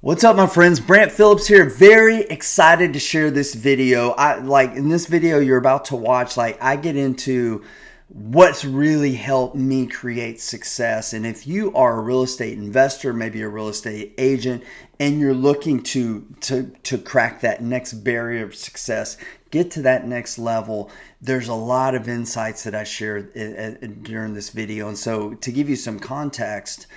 What's up, my friends? Brant Phillips here. Very excited to share this video. In this video you're about to watch, I get into what's really helped me create success. And if you are a real estate investor, maybe a real estate agent, and you're looking to crack that next barrier of success, get to that next level, there's a lot of insights that I shared during this video. And so to give you some context,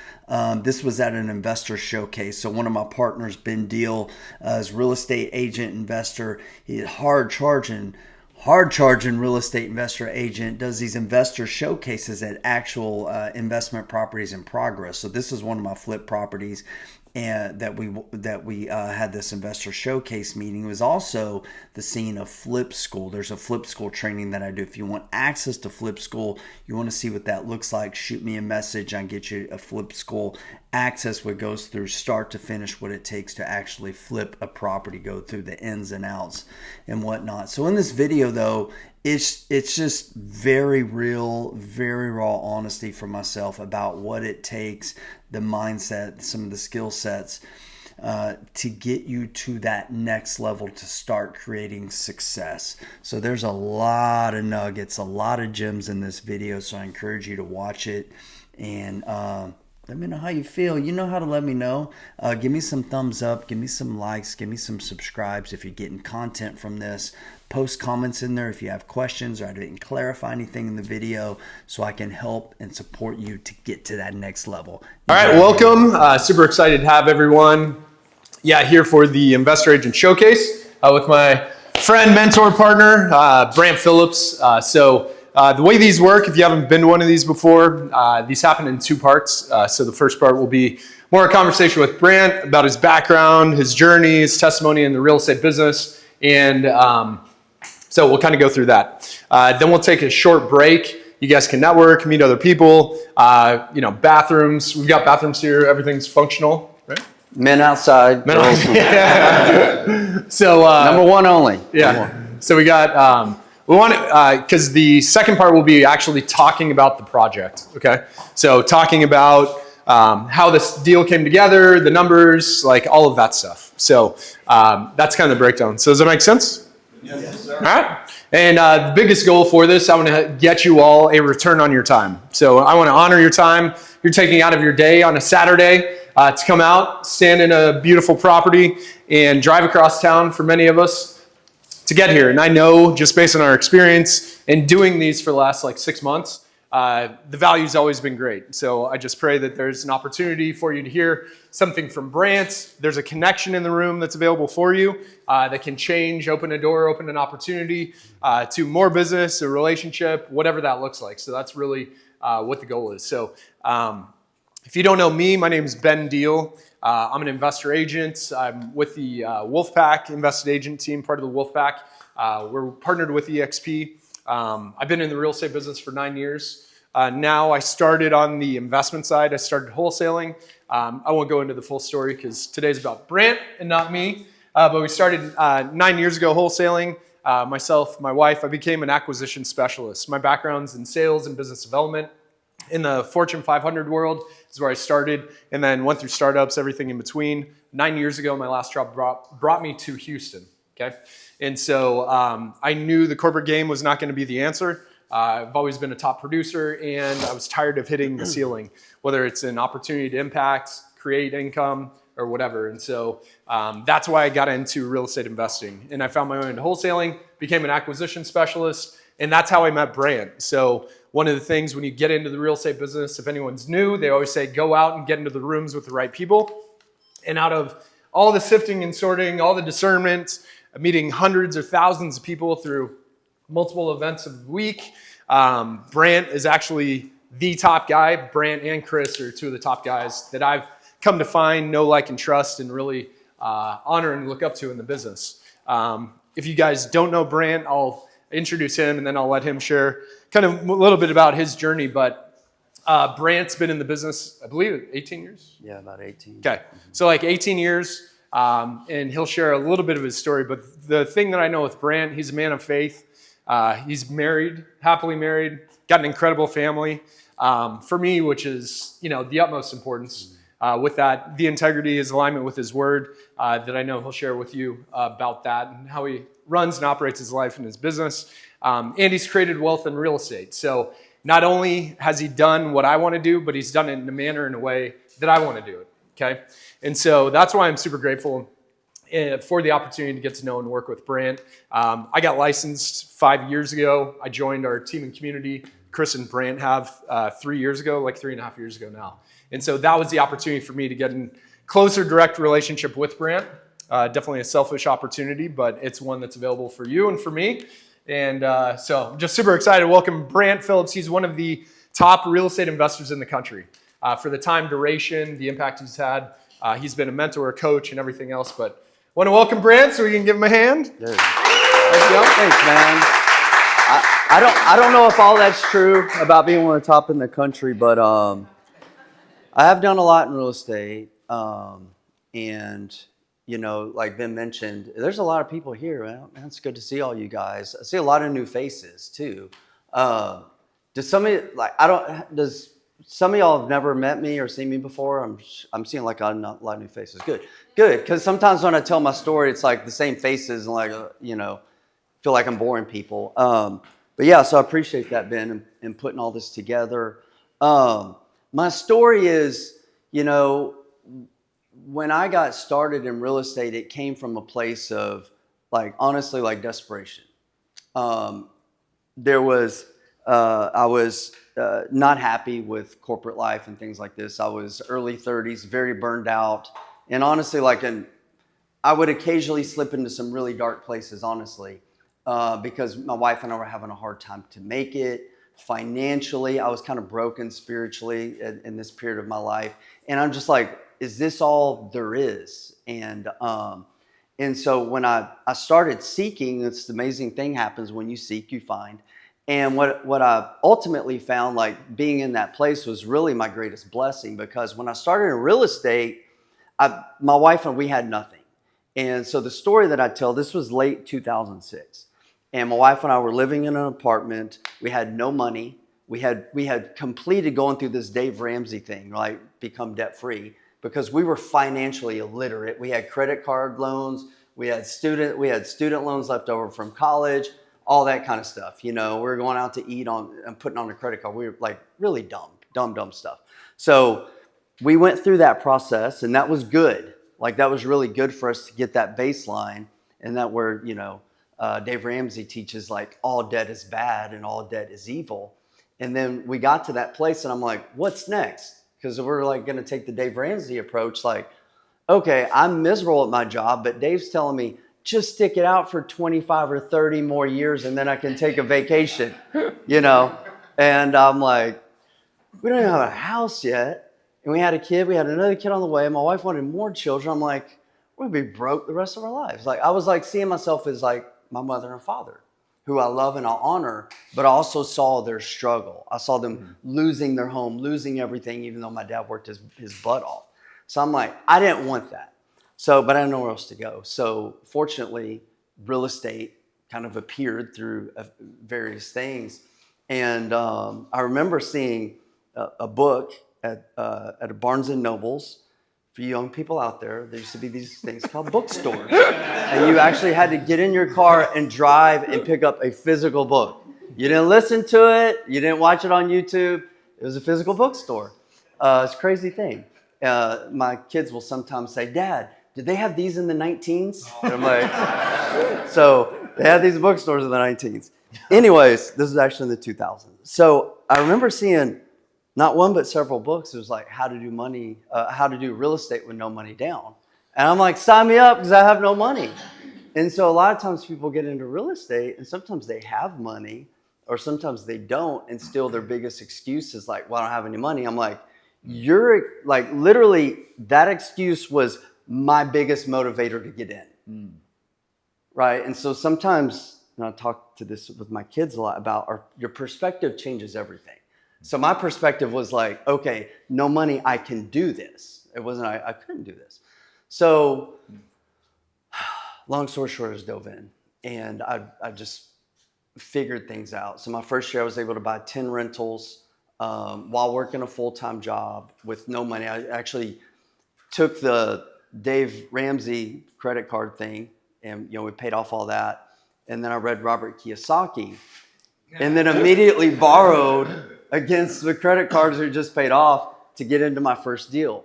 this was at an investor showcase. So one of my partners, Ben Deal, is real estate agent, investor. He's hard charging real estate investor agent, does these investor showcases at actual investment properties in progress. So this is one of my flip properties, and that we had this investor showcase meeting. It was also the scene of Flip School. There's a Flip School training that I do. If you want access to Flip School, you want to see what that looks like, shoot me a message. I can get you a Flip School access, what goes through start to finish, what it takes to actually flip a property, go through the ins and outs and whatnot. So in this video though, it's just very real, very raw honesty from myself about what it takes, the mindset, some of the skill sets to get you to that next level to start creating success. So there's a lot of nuggets, a lot of gems in this video. So I encourage you to watch it and let me know how you feel. You know how to let me know. Give me some thumbs up. Give me some likes. Give me some subscribes if you're getting content from this. Post comments in there if you have questions or I didn't clarify anything in the video, so I can help and support you to get to that next level. All right, welcome. Super excited to have everyone here for the Investor Agent Showcase with my friend, mentor, partner, Brant Phillips. The way these work, if you haven't been to one of these before, these happen in two parts. So the first part will be more a conversation with Brant about his background, his journey, his testimony in the real estate business. And so we'll kind of go through that. Then we'll take a short break. You guys can network, meet other people, bathrooms. We've got bathrooms here. Everything's functional, right? Men outside. Men outside. So number one only. Yeah. So we got... we want to, because the second part will be actually talking about the project, okay? So talking about how this deal came together, the numbers, like all of that stuff. So that's kind of the breakdown. So does that make sense? Yes, sir. All right. And the biggest goal for this, I want to get you all a return on your time. So I want to honor your time you're taking out of your day on a Saturday to come out, stand in a beautiful property, and drive across town for many of us to get here. And I know, just based on our experience in doing these for the last 6 months, the value's always been great. So I just pray that there's an opportunity for you to hear something from Brant. There's a connection in the room that's available for you that can change, open a door, open an opportunity to more business, a relationship, whatever that looks like. So that's really what the goal is. So if you don't know me, my name is Ben Deal. I'm an investor agent. I'm with the Wolfpack Invested Agent team, part of the Wolfpack. We're partnered with EXP. I've been in the real estate business for 9 years. Now I started on the investment side. I started wholesaling. I won't go into the full story because today's about Brant and not me. But we started 9 years ago wholesaling. Myself, my wife, I became an acquisition specialist. My background's in sales and business development. In the Fortune 500 world is where I started, and then went through startups, everything in between. 9 years ago, my last job brought me to Houston, okay? And so I knew the corporate game was not going to be the answer. I've always been a top producer, and I was tired of hitting the ceiling, whether it's an opportunity to impact, create income, or whatever. And so that's why I got into real estate investing. And I found my way into wholesaling, became an acquisition specialist, and that's how I met Brant. So one of the things when you get into the real estate business, if anyone's new, they always say, go out and get into the rooms with the right people. And out of all the sifting and sorting, all the discernment, meeting hundreds or thousands of people through multiple events of the week, Brant is actually the top guy. Brant and Chris are two of the top guys that I've come to find, know, like, and trust, and really honor and look up to in the business. If you guys don't know Brant, I'll introduce him, and then I'll let him share kind of a little bit about his journey. But Brant's been in the business, I believe, 18 years? Yeah, about 18. Okay, so 18 years, and he'll share a little bit of his story. But the thing that I know with Brant, he's a man of faith. He's married, happily married, got an incredible family. For me, which is, the utmost importance. with that, the integrity is alignment with his word that I know he'll share with you about that and how he runs and operates his life and his business. And he's created wealth in real estate. So not only has he done what I want to do, but he's done it in a manner, in a way that I want to do it. Okay. And so that's why I'm super grateful for the opportunity to get to know and work with Brant. I got licensed 5 years ago. I joined our team and community. Chris and Brant have 3 years ago, like 3.5 years ago now. And so that was the opportunity for me to get in closer, direct relationship with Brant. Definitely a selfish opportunity, but it's one that's available for you and for me. And so I'm just super excited to welcome Brant Phillips. He's one of the top real estate investors in the country. For the time duration, the impact he's had, he's been a mentor, a coach, and everything else. But I want to welcome Brant so we can give him a hand. There you go. Thanks, man. I don't know if all that's true about being one of the top in the country, but I have done a lot in real estate. And, you know, like Ben mentioned, there's a lot of people here. Well, man, it's good to see all you guys. I see a lot of new faces too. Does some of y'all have never met me or seen me before? I'm seeing like a lot of new faces. Good. Because sometimes when I tell my story, it's like the same faces and like, you know, feel like I'm boring people. But yeah, so I appreciate that, Ben, and putting all this together. My story is, you know, when I got started in real estate, it came from a place of like, honestly, like desperation. I was not happy with corporate life and things like this. I was early 30s, very burned out. And honestly, I would occasionally slip into some really dark places, honestly, because my wife and I were having a hard time to make it. Financially, I was kind of broken spiritually in this period of my life. And I'm just like, is this all there is? And so when I started seeking, this amazing thing happens: when you seek, you find. And what I ultimately found, like being in that place, was really my greatest blessing, because when I started in real estate, my wife and we had nothing. And so the story that I tell, this was late 2006. And my wife and I were living in an apartment. We had no money. We had completed going through this Dave Ramsey thing, like become debt free, because we were financially illiterate. We had credit card loans. We had student loans left over from college, all that kind of stuff. You know, we were going out to eat and putting on a credit card. We were like really dumb stuff. So we went through that process, and that was good. Like that was really good for us to get that baseline, and that where, you know, Dave Ramsey teaches like all debt is bad and all debt is evil. And then we got to that place, and I'm like, what's next? Because we're like going to take the Dave Ramsey approach. Like, okay, I'm miserable at my job, but Dave's telling me just stick it out for 25 or 30 more years, and then I can take a vacation, you know? And I'm like, we don't even have a house yet. And we had a kid. We had another kid on the way. My wife wanted more children. I'm like, we're going to be broke the rest of our lives. Like, I was like seeing myself as like my mother and father, who I love and I honor, but I also saw their struggle. I saw them losing their home, losing everything, even though my dad worked his butt off. So I'm like, I didn't want that. So, but I had nowhere else to go. So fortunately, real estate kind of appeared through various things. And I remember seeing a book at a Barnes & Noble's. For you young people out there used to be these things called bookstores. And you actually had to get in your car and drive and pick up a physical book. You didn't listen to it. You didn't watch it on YouTube. It was a physical bookstore. It's a crazy thing. My kids will sometimes say, Dad, did they have these in the 19s? And I'm like, so they had these bookstores in the 19s. Anyways, this is actually in the 2000s. So I remember seeing not one, but several books. It was like how to do real estate with no money down. And I'm like, sign me up, because I have no money. And so a lot of times people get into real estate, and sometimes they have money, or sometimes they don't, and still their biggest excuse is like, well, I don't have any money. I'm like, you're like, literally that excuse was my biggest motivator to get in. Right? And so sometimes, and I talk to this with my kids a lot about, your perspective changes everything. So my perspective was like, okay, no money, I can do this. It wasn't, I couldn't do this. So long story short, I just dove in, and I just figured things out. So my first year, I was able to buy 10 rentals while working a full-time job with no money. I actually took the Dave Ramsey credit card thing, and we paid off all that. And then I read Robert Kiyosaki, and then immediately borrowed against the credit cards we just paid off to get into my first deal.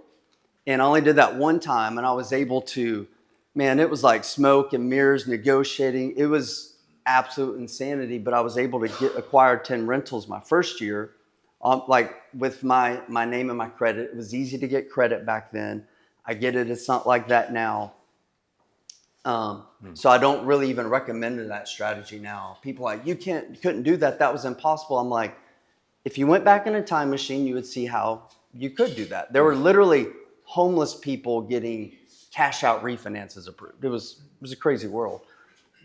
And I only did that one time, and I was able to, man, it was like smoke and mirrors negotiating. It was absolute insanity, but I was able to acquire 10 rentals my first year, like with my name and my credit. It was easy to get credit back then. I get it. It's not like that now. So I don't really even recommend that strategy now. People are like, you couldn't do that. That was impossible. I'm like, if you went back in a time machine, you would see how you could do that. There were literally homeless people getting cash out refinances approved. It was a crazy world.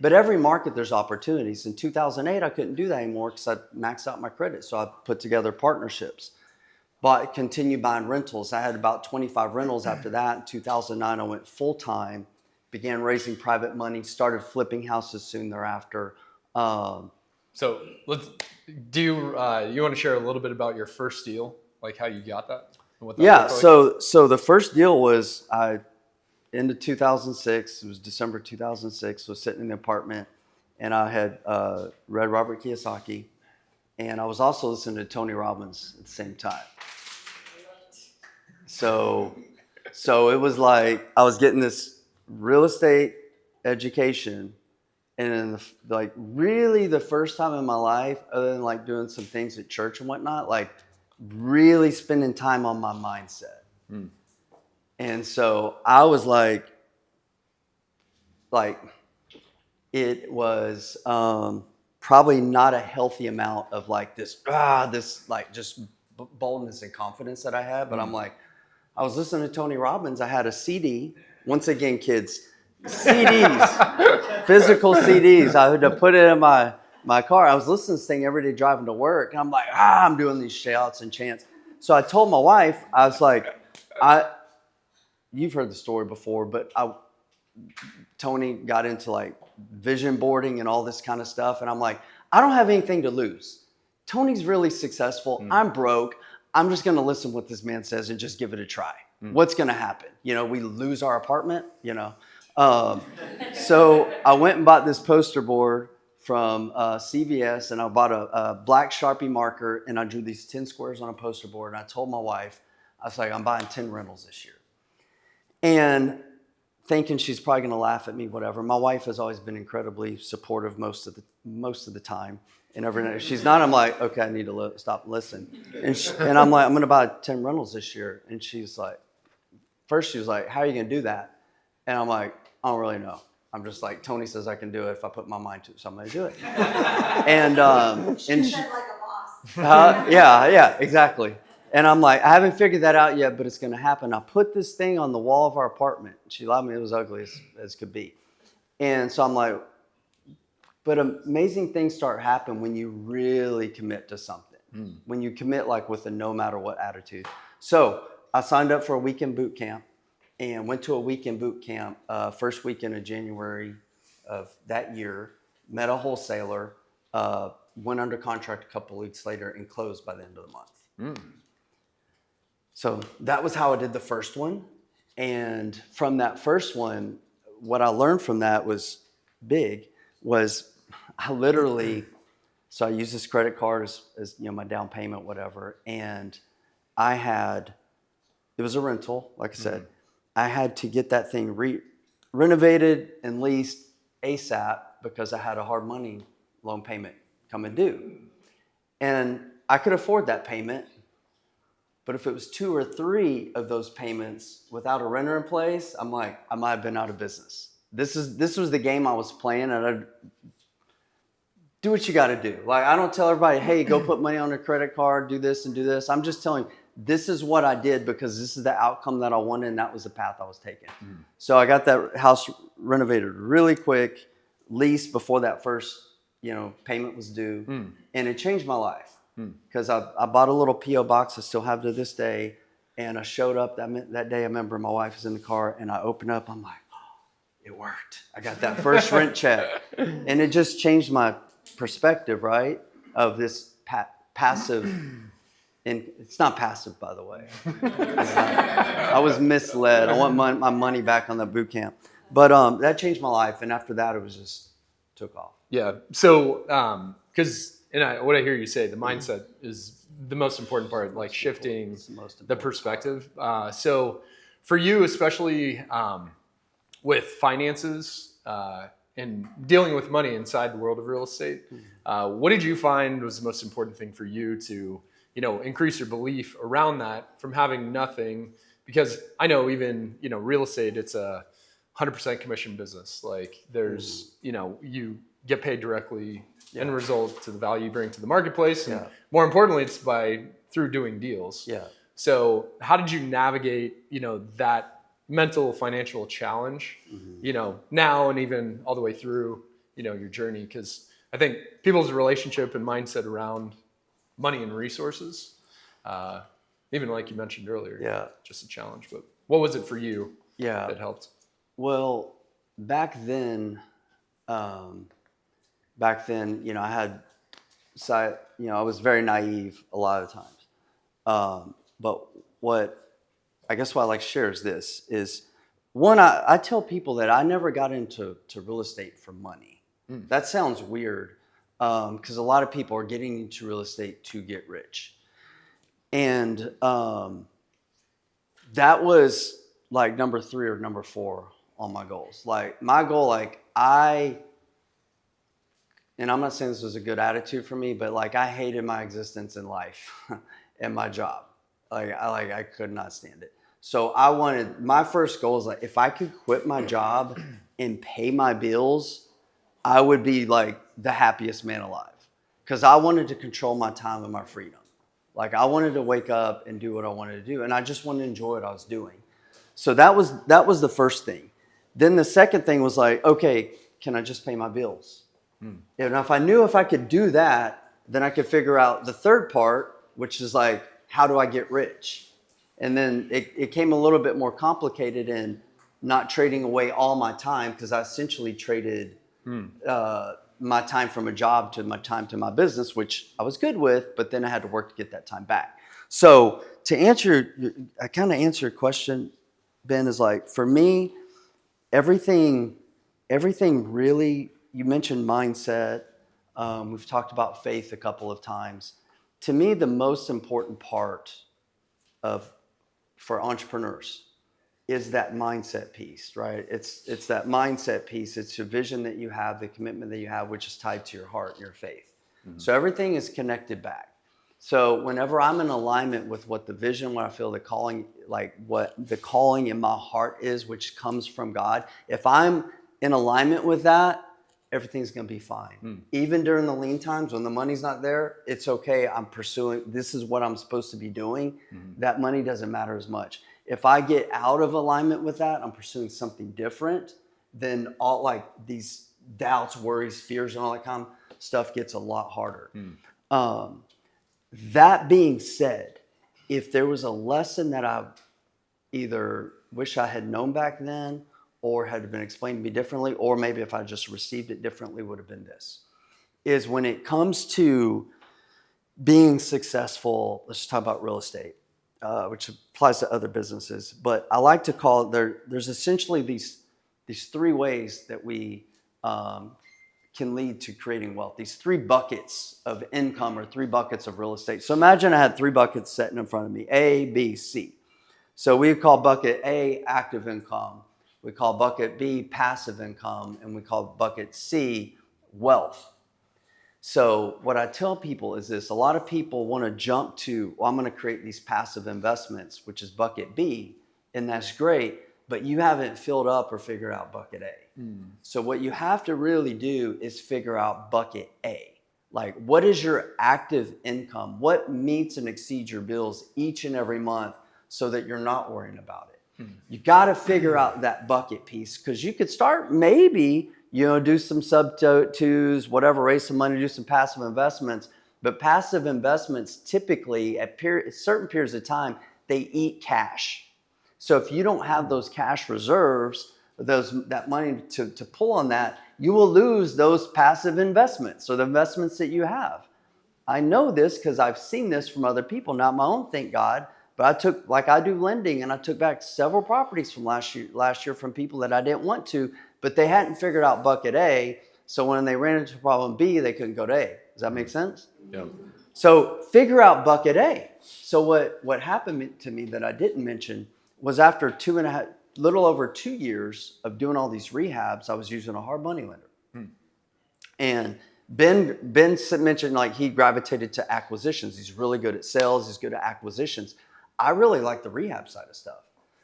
But every market, there's opportunities. In 2008, I couldn't do that anymore because I maxed out my credit. So I put together partnerships. Continued buying rentals. I had about 25 rentals after that. In 2009, I went full time, began raising private money, started flipping houses soon thereafter. So you want to share a little bit about your first deal, like how you got that? And what that Yeah. looked like? So the first deal was into 2006. It was December 2006. Was sitting in the apartment, and I had read Robert Kiyosaki, and I was also listening to Tony Robbins at the same time. So it was like I was getting this real estate education, and then really the first time in my life, other than like doing some things at church and whatnot, like really spending time on my mindset. And so I was like it was probably not a healthy amount of like this like just boldness and confidence that I had. But I'm like, I was listening to Tony Robbins. I had a CD. Once again, kids, CDs, physical CDs. I had to put it in my car. I was listening to this thing every day driving to work. And I'm like, I'm doing these shouts and chants. So I told my wife, I was like, you've heard the story before, but Tony got into like vision boarding and all this kind of stuff. And I'm like, I don't have anything to lose. Tony's really successful. I'm broke. I'm just going to listen to what this man says and just give it a try. What's going to happen? We lose our apartment, So I went and bought this poster board from CVS, and I bought a black Sharpie marker, and I drew these 10 squares on a poster board. And I told my wife, I was like, I'm buying 10 rentals this year. And thinking she's probably going to laugh at me, whatever. My wife has always been incredibly supportive most of the time. And every night she's not, I'm like, okay, I need to stop and listen. And I'm like, I'm going to buy 10 rentals this year. And she's like, first she was like, how are you going to do that? And I'm like, I don't really know. I'm just like, Tony says I can do it if I put my mind to it, so I'm going to do it. and she said like a boss. Yeah, exactly. And I'm like, I haven't figured that out yet, but it's going to happen. I put this thing on the wall of our apartment. She allowed me. It was ugly as could be. And so I'm like, but amazing things start happening when you really commit to something. When you commit like with a no matter what attitude. So I signed up for a weekend boot camp and went to a weekend boot camp first weekend of January of that year. Met a wholesaler, went under contract a couple weeks later, and closed by the end of the month. So that was how I did the first one. And from that first one, what I learned from that was big, was I literally, so I used this credit card as my down payment, whatever. And it was a rental, like I said. I had to get that thing renovated and leased ASAP because I had a hard money loan payment coming due. And I could afford that payment. But if it was 2 or 3 of those payments without a renter in place, I'm like, I might have been out of business. This was the game I was playing, and I'd do what you got to do. Like, I don't tell everybody, hey, go put money on a credit card, do this and do this. I'm just telling you, this is what I did because this is the outcome that I wanted, and that was the path I was taking. So I got that house renovated really quick, leased before that first, payment was due, and it changed my life. Because I bought a little P.O. box I still have to this day, and I showed up that day. I remember my wife was in the car, and I opened up. I'm like, it worked. I got that first rent check, and it just changed my perspective, right, of this passive And it's not passive, by the way. I was misled. I want my money back on that boot camp. But that changed my life. And after that, it was just took off. Yeah. So, because what I hear you say, the mindset is the most important part, like shifting the perspective. So for you, especially with finances and dealing with money inside the world of real estate, what did you find was the most important thing for you to, increase your belief around that from having nothing? Because I know even, real estate, it's a 100% commission business. Like there's, you get paid directly in result to the value you bring to the marketplace. And more importantly, it's through doing deals. Yeah. So how did you navigate, that mental financial challenge, now and even all the way through, your journey? Because I think people's relationship and mindset around money and resources, even like you mentioned earlier, just a challenge. But what was it for you that helped? Well, back then, I had, I was very naive a lot of times. But what I like to share is one, I tell people that I never got into real estate for money. That sounds weird because a lot of people are getting into real estate to get rich. And that was like number 3 or number 4 on my goals. Like my goal, and I'm not saying this was a good attitude for me, but I hated my existence in life and my job. I could not stand it. So my first goal is if I could quit my job and pay my bills, I would be the happiest man alive. Because I wanted to control my time and my freedom. I wanted to wake up and do what I wanted to do. And I just wanted to enjoy what I was doing. So that was the first thing. Then the second thing was okay, can I just pay my bills? And if I knew if I could do that, then I could figure out the third part, which is how do I get rich? And then it came a little bit more complicated in not trading away all my time, because I essentially traded my time from a job to my time to my business, which I was good with, but then I had to work to get that time back. So to answer your question, Ben, is for me, everything really, you mentioned mindset. We've talked about faith a couple of times. To me, the most important part for entrepreneurs is that mindset piece, right? It's that mindset piece. It's your vision that you have, the commitment that you have, which is tied to your heart and your faith. So everything is connected back. So whenever I'm in alignment with what the vision, what I feel the calling, what the calling in my heart is, which comes from God, if I'm in alignment with that, everything's going to be fine. Even during the lean times when the money's not there, it's okay. I'm pursuing, this is what I'm supposed to be doing. That money doesn't matter as much. If I get out of alignment with that, I'm pursuing something different, then all these doubts, worries, fears, and all that kind of stuff gets a lot harder. That being said, if there was a lesson that I either wish I had known back then or had been explained to me differently, or maybe if I just received it differently, would have been this, is when it comes to being successful, let's talk about real estate, which applies to other businesses, but I like to call it, there's essentially these 3 ways that we can lead to creating wealth. These 3 buckets of income or 3 buckets of real estate. So imagine I had 3 buckets sitting in front of me, A, B, C. So we call bucket A active income. We call bucket B passive income, and we call bucket C wealth. So what I tell people is this: a lot of people want to jump to, well, I'm going to create these passive investments, which is bucket B, and that's great, but you haven't filled up or figured out bucket A. So what you have to really do is figure out bucket A. What is your active income? What meets and exceeds your bills each and every month so that you're not worrying about it? You got to figure out that bucket piece, because you could start maybe, do some sub-twos, whatever, raise some money, do some passive investments. But passive investments typically at certain periods of time, they eat cash. So if you don't have those cash reserves, that money to pull on that, you will lose those passive investments, or the investments that you have. I know this because I've seen this from other people, not my own, thank God. But I took, like I do lending, and I took back several properties from last year from people that I didn't want to, but they hadn't figured out bucket A. So when they ran into problem B, they couldn't go to A. Does that make sense? Yeah. So figure out bucket A. So what happened to me that I didn't mention was after little over 2 years of doing all these rehabs, I was using a hard money lender. And Ben mentioned like he gravitated to acquisitions. He's really good at sales. He's good at acquisitions. I really like the rehab side of stuff.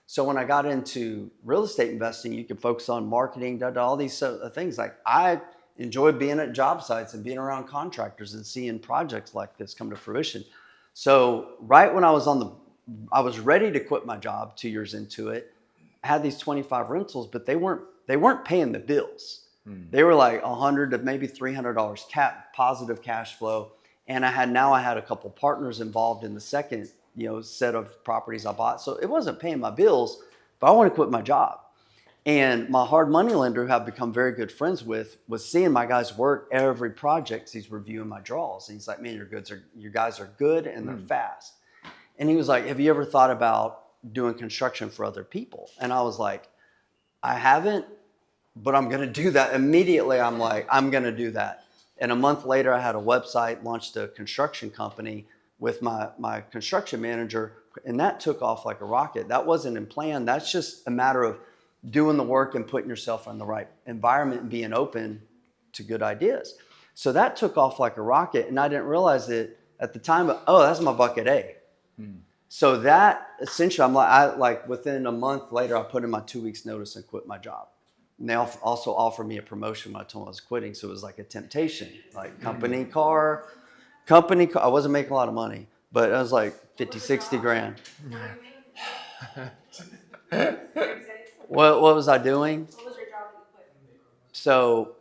So when I got into real estate investing, you can focus on marketing, all these things. Like I enjoy being at job sites and being around contractors and seeing projects like this come to fruition. So right when I was ready to quit my job 2 years into it, I had these 25 rentals, but they weren't paying the bills. They were like $100 to maybe $300 positive cash flow. And I had a couple partners involved in the second, set of properties I bought. So it wasn't paying my bills, but I wanted to quit my job. And my hard money lender, who I've become very good friends with, was seeing my guys work every project. He's reviewing my draws. And he's like, man, your guys are good and they're fast. And he was like, have you ever thought about doing construction for other people? And I was like, I haven't, but I'm going to do that. Immediately, I'm like, I'm going to do that. And a month later, I had a website, launched a construction company with my construction manager, and that took off like a rocket. That wasn't in plan. That's just a matter of doing the work and putting yourself in the right environment and being open to good ideas. So that took off like a rocket, and I didn't realize it at the time. But, that's my bucket A. So that essentially, within a month later, I put in my 2 weeks notice and quit my job. And they also offered me a promotion when I told them I was quitting. So it was like a temptation, like company car. I wasn't making a lot of money, but I was like 50, 60 grand. What was I doing? What was your job that you quit? So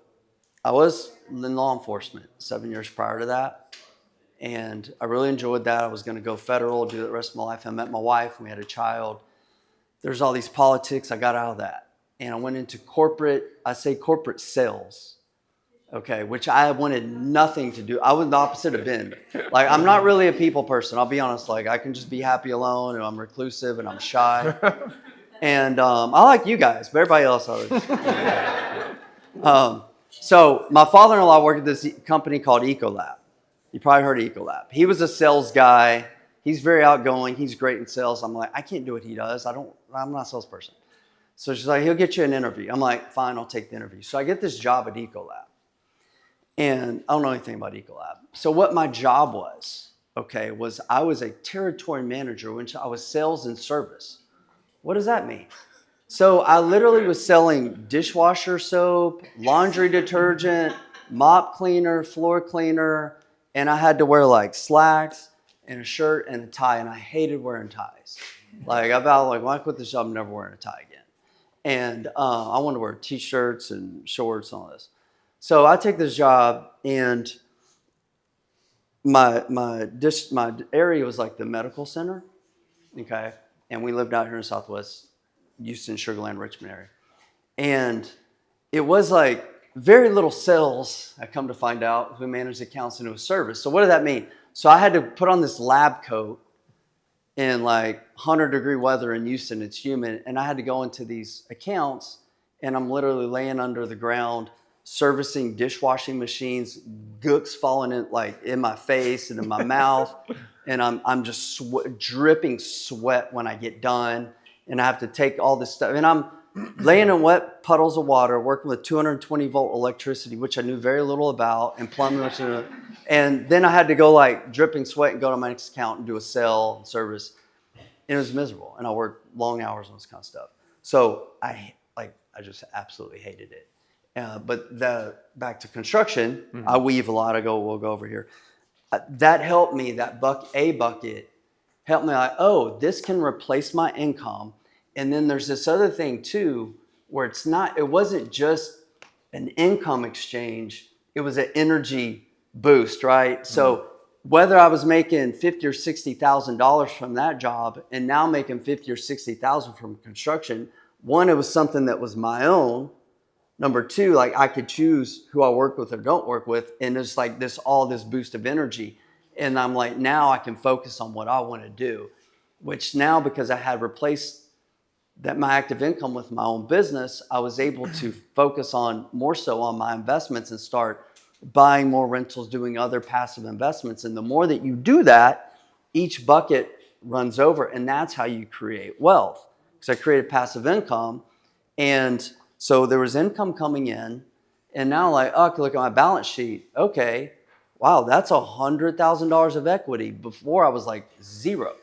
I was in law enforcement 7 years prior to that. And I really enjoyed that. I was going to go federal, do the rest of my life. I met my wife, we had a child. There's all these politics. I got out of that. And I went into corporate sales, okay, which I wanted nothing to do. I was the opposite of Ben. Like, I'm not really a people person. I'll be honest. Like, I can just be happy alone, and I'm reclusive, and I'm shy. And I like you guys, but everybody else So my father-in-law worked at this company called Ecolab. You probably heard of Ecolab. He was a sales guy. He's very outgoing. He's great in sales. I'm like, I can't do what he does. I'm not a salesperson. So she's like, he'll get you an interview. I'm like, fine, I'll take the interview. So I get this job at Ecolab. And I don't know anything about Ecolab. So what my job was I was a territory manager, which I was sales and service. What does that mean? So I literally was selling dishwasher soap, laundry detergent, mop cleaner, floor cleaner, and I had to wear like slacks and a shirt and a tie, and I hated wearing ties. Like I vowed, like when I quit this job, I'm never wearing a tie again. And I wanted to wear t-shirts and shorts and all this. So I take this job, and my area was like the medical center, okay? And we lived out here in Southwest Houston, Sugar Land, Richmond area. And it was like very little sales, I come to find out, who managed accounts into a service. So what did that mean? So I had to put on this lab coat in like 100-degree weather in Houston. It's humid. And I had to go into these accounts, and I'm literally laying under the ground, servicing dishwashing machines, gooks falling in my face and in my mouth. And I'm just dripping sweat when I get done. And I have to take all this stuff. And I'm laying in wet puddles of water, working with 220-volt electricity, which I knew very little about, and plumbing. And then I had to go like dripping sweat and go to my next account and do a sale and service. And it was miserable. And I worked long hours on this kind of stuff. So I just absolutely hated it. But back to construction, I weave a lot. We'll go over here. That helped me, that bucket helped me like, this can replace my income. And then there's this other thing too, where it wasn't just an income exchange, it was an energy boost, right? So whether I was making $50,000 or $60,000 from that job and now making $50,000 or $60,000 from construction, one, it was something that was my own. Number two, like I could choose who I work with or don't work with. And it's like all this boost of energy. And I'm like, now I can focus on what I want to do, which now, because I had replaced that my active income with my own business, I was able to focus on more so on my investments and start buying more rentals, doing other passive investments. And the more that you do that, each bucket runs over, and that's how you create wealth. Because I created passive income, and so there was income coming in, and now like, oh, I can look at my balance sheet. Okay, wow, that's $100,000 of equity. Before I was like zero.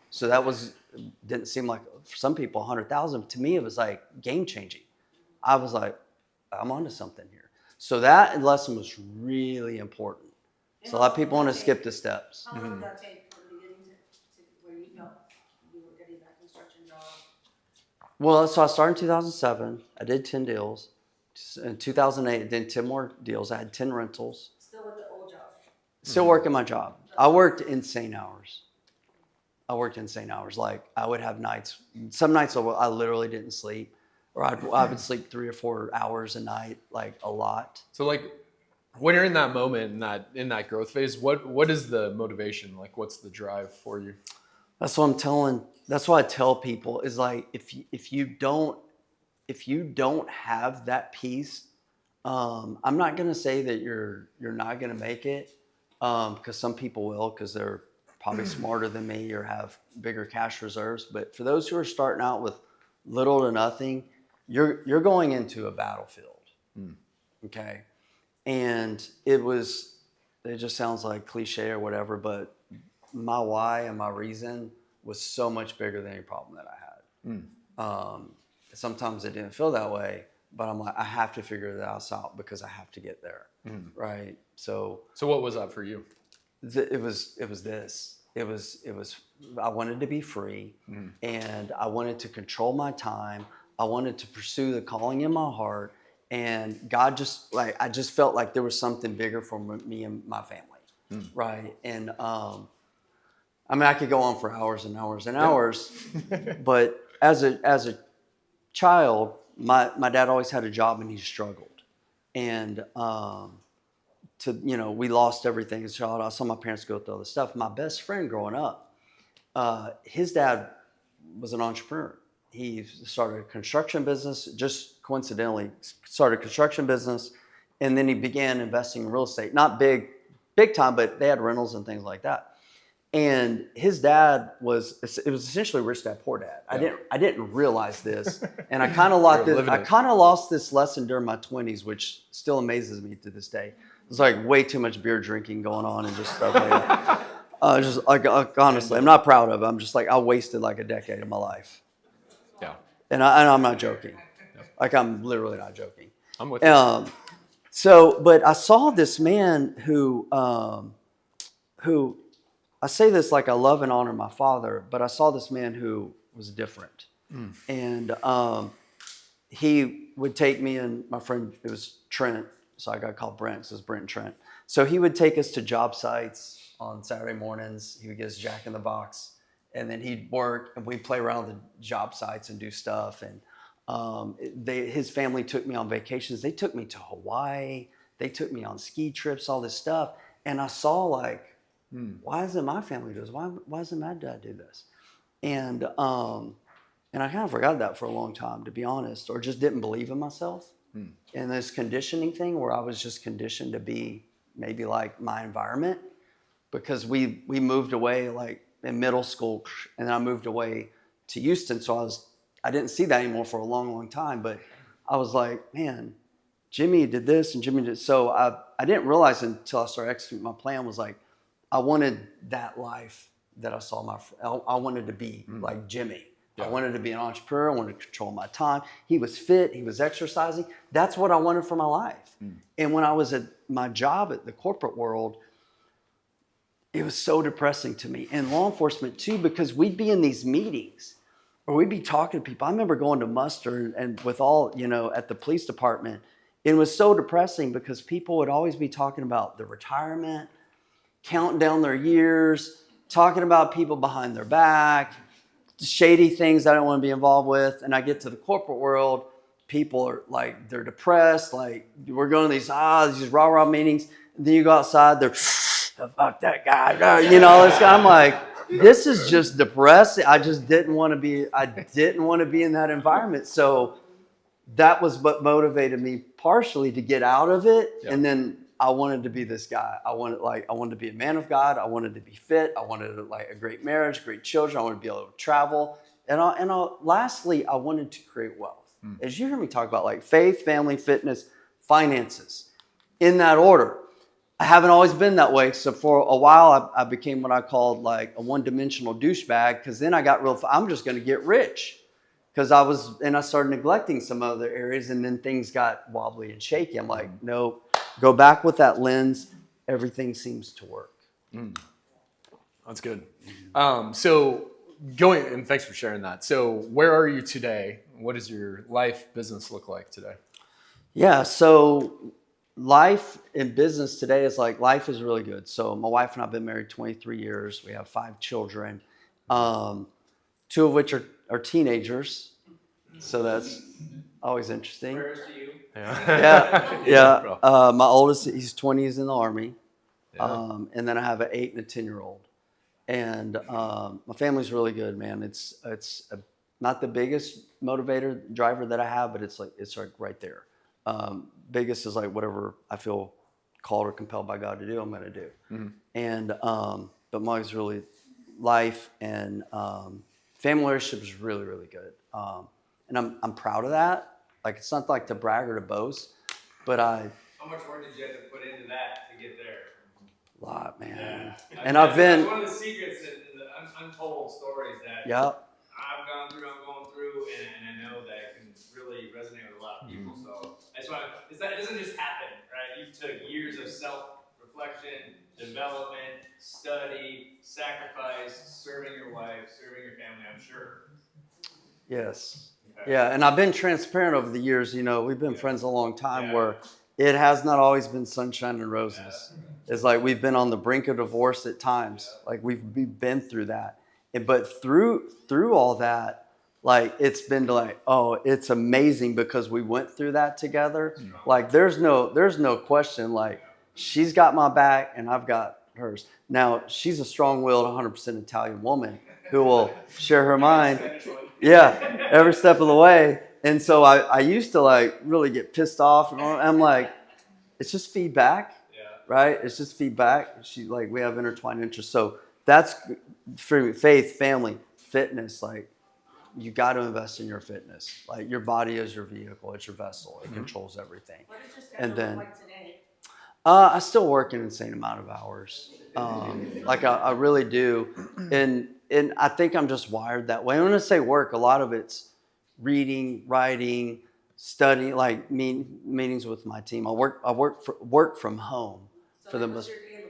So that didn't seem like, for some people, 100,000. To me, it was like game changing. I was like, I'm onto something here. So that lesson was really important. So a lot of people want to skip the steps. How long did that take from the beginning to where you felt you were getting that construction job? Well, so I started in 2007. I did 10 deals. In 2008, I did 10 more deals. I had 10 rentals. Still with the old job? Still working my job. I worked insane hours. Like I would have nights, some nights I literally didn't sleep, or I would sleep 3 or 4 hours a night, like a lot. So like when you're in that moment, in that growth phase, what is the motivation? Like what's the drive for you? That's what I tell people is like, if you don't have that piece, I'm not going to say that you're not going to make it, because some people will, because they're probably smarter than me or have bigger cash reserves. But for those who are starting out with little to nothing, you're going into a battlefield. Okay. And it just sounds like cliche or whatever, but my why and my reason was so much bigger than any problem that I had. Sometimes it didn't feel that way, but I'm like, I have to figure this out because I have to get there. Right. So what was that for you? It was I wanted to be free, and I wanted to control my time. I wanted to pursue the calling in my heart, and God I just felt like there was something bigger for me and my family. Right. And, I mean, I could go on for hours and hours and hours, but as a child, my dad always had a job and he struggled. And, we lost everything as a child. I saw my parents go through all this stuff. My best friend growing up, his dad was an entrepreneur. He started a construction business, just coincidentally started a construction business. And then he began investing in real estate, not big time, but they had rentals and things like that. And his dad it was essentially rich dad, poor dad. Yeah. I didn't realize this. And I kind of lost this lesson during my 20s, which still amazes me to this day. It's like way too much beer drinking going on and just stuff like that. Just like honestly, I'm not proud of it. I'm just like, I wasted like a decade of my life. Yeah. And I'm not joking. No. Like I'm literally not joking. I'm with you. But I saw this man who I say this like I love and honor my father, but I saw this man who was different. And he would take me and my friend, it was Trent, so I got called Brant, so it was Brent and Trent. So he would take us to job sites on Saturday mornings. He would get us Jack in the Box, and then he'd work, and we'd play around the job sites and do stuff. And his family took me on vacations. They took me to Hawaii. They took me on ski trips, all this stuff. And I saw like, why isn't my family do this? Why doesn't my dad do this? And I kind of forgot that for a long time, to be honest, or just didn't believe in myself. And this conditioning thing where I was just conditioned to be maybe like my environment, because we moved away like in middle school, and then I moved away to Houston. So I didn't see that anymore for a long, long time. But I was like, man, Jimmy did this and Jimmy did. So I didn't realize until I started executing my plan was like, I wanted that life that I saw I wanted to be like Jimmy. Yeah. I wanted to be an entrepreneur. I wanted to control my time. He was fit. He was exercising. That's what I wanted for my life. And when I was at my job at the corporate world, it was so depressing to me. And law enforcement too, because we'd be in these meetings or we'd be talking to people. I remember going to muster and with all, at the police department. It was so depressing because people would always be talking about their retirement, counting down their years, talking about people behind their back, shady things I don't want to be involved with. And I get to the corporate world, people are like, they're depressed. Like we're going to these rah-rah meetings. And then you go outside, they're fuck that guy, you know, this guy. I'm like, this is just depressing. I just didn't want to be. I didn't want to be in that environment. So that was what motivated me partially to get out of it. Yeah. And then I wanted to be this guy. I wanted to be a man of God. I wanted to be fit. I wanted like a great marriage, great children. I wanted to be able to travel. And lastly, I wanted to create wealth. As you hear me talk about like faith, family, fitness, finances, in that order. I haven't always been that way. So for a while, I became what I called like a one-dimensional douchebag, because then I got I'm just going to get rich. Because I started neglecting some other areas, and then things got wobbly and shaky. I'm like, no, go back with that lens. Everything seems to work. That's good. And thanks for sharing that. So where are you today? What does your life business look like today? Yeah, so life in business today is like, life is really good. So my wife and I have been married 23 years. We have 5 children, 2 of which are teenagers. So that's always interesting. Prayers to you. Yeah. My oldest, he's 20, he's in the Army. Yeah. And then I have an 8 and a 10-year-old. And my family's really good, man. It's not the biggest driver that I have, but it's like right there. Biggest is like whatever I feel called or compelled by God to do, I'm going to do. Mm-hmm. And but mine's really life and family relationship is really, really good. And I'm proud of that. Like, it's not like to brag or to boast, but How much work did you have to put into that to get there? A lot, man. Yeah. And I've been. That's one of the secrets in the untold stories that I've gone through, I'm going through, and I know that it can really resonate with a lot of people. So I just want to, it doesn't just happen, right? You took years of self-reflection, development, study, sacrifice, serving your wife, serving your family, I'm sure. Yes. Okay. Yeah, and I've been transparent over the years. You know, we've been friends a long time where it has not always been sunshine and roses. It's like we've been on the brink of divorce at times. Like we've been through that. But through all that, like it's been like, oh, it's amazing because we went through that together. Like there's no question. Like she's got my back and I've got hers. Now she's a strong-willed, 100% Italian woman who will share her mind. Yeah, every step of the way. And so I used to like really get pissed off, and I'm like, it's just feedback, right? It's just feedback. We have intertwined interests. So that's for faith, family, fitness. Like you got to invest in your fitness. Like your body is your vehicle, it's your vessel. It controls everything. What does your schedule look like today? I still work an insane amount of hours. Like I really do. And I think I'm just wired that way. When I say work, a lot of it's reading, writing, studying, like meetings with my team. I work from home. So for the what's your day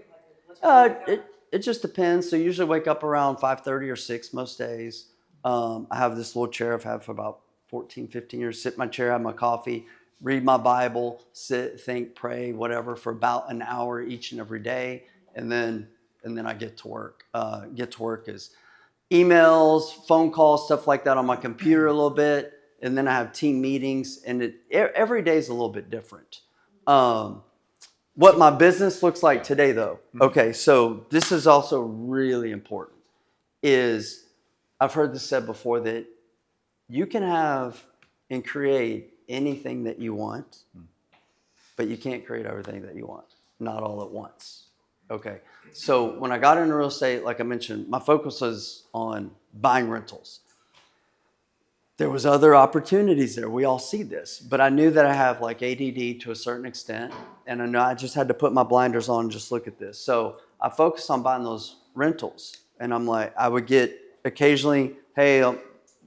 look like? It just depends. So usually wake up around 5:30 or 6 most days. I have this little chair I've had for about 14, 15 years. Sit in my chair, have my coffee, read my Bible, sit, think, pray, whatever, for about an hour each and every day. And then I get to work. Get to work is emails, phone calls, stuff like that on my computer a little bit. And then I have team meetings, and every day is a little bit different. What my business looks like today, though. Okay, so this is also really important. Is I've heard this said before that you can have and create anything that you want, but you can't create everything that you want, not all at once. Okay, so when I got into real estate, like I mentioned, my focus was on buying rentals. There was other opportunities there. We all see this, but I knew that I have like ADD to a certain extent, and I know I just had to put my blinders on and just look at this. So I focused on buying those rentals, and I'm like, I would get occasionally, hey,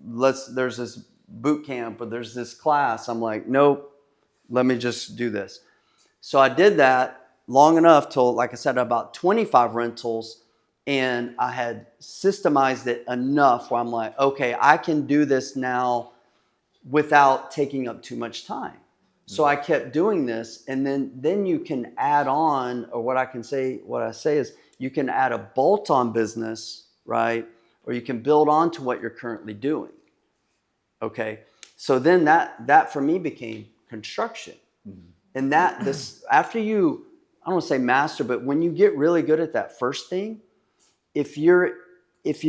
there's this boot camp or there's this class. I'm like, nope, let me just do this. So I did that long enough till, like I said, about 25 rentals, and I had systemized it enough where I'm like, okay, I can do this now without taking up too much time. So I kept doing this, and then you can add on, or what I say is you can add a bolt-on business, right? Or you can build on to what you're currently doing. Okay, so then that for me became construction. And after you I don't want to say master, but when you get really good at that first thing, if it's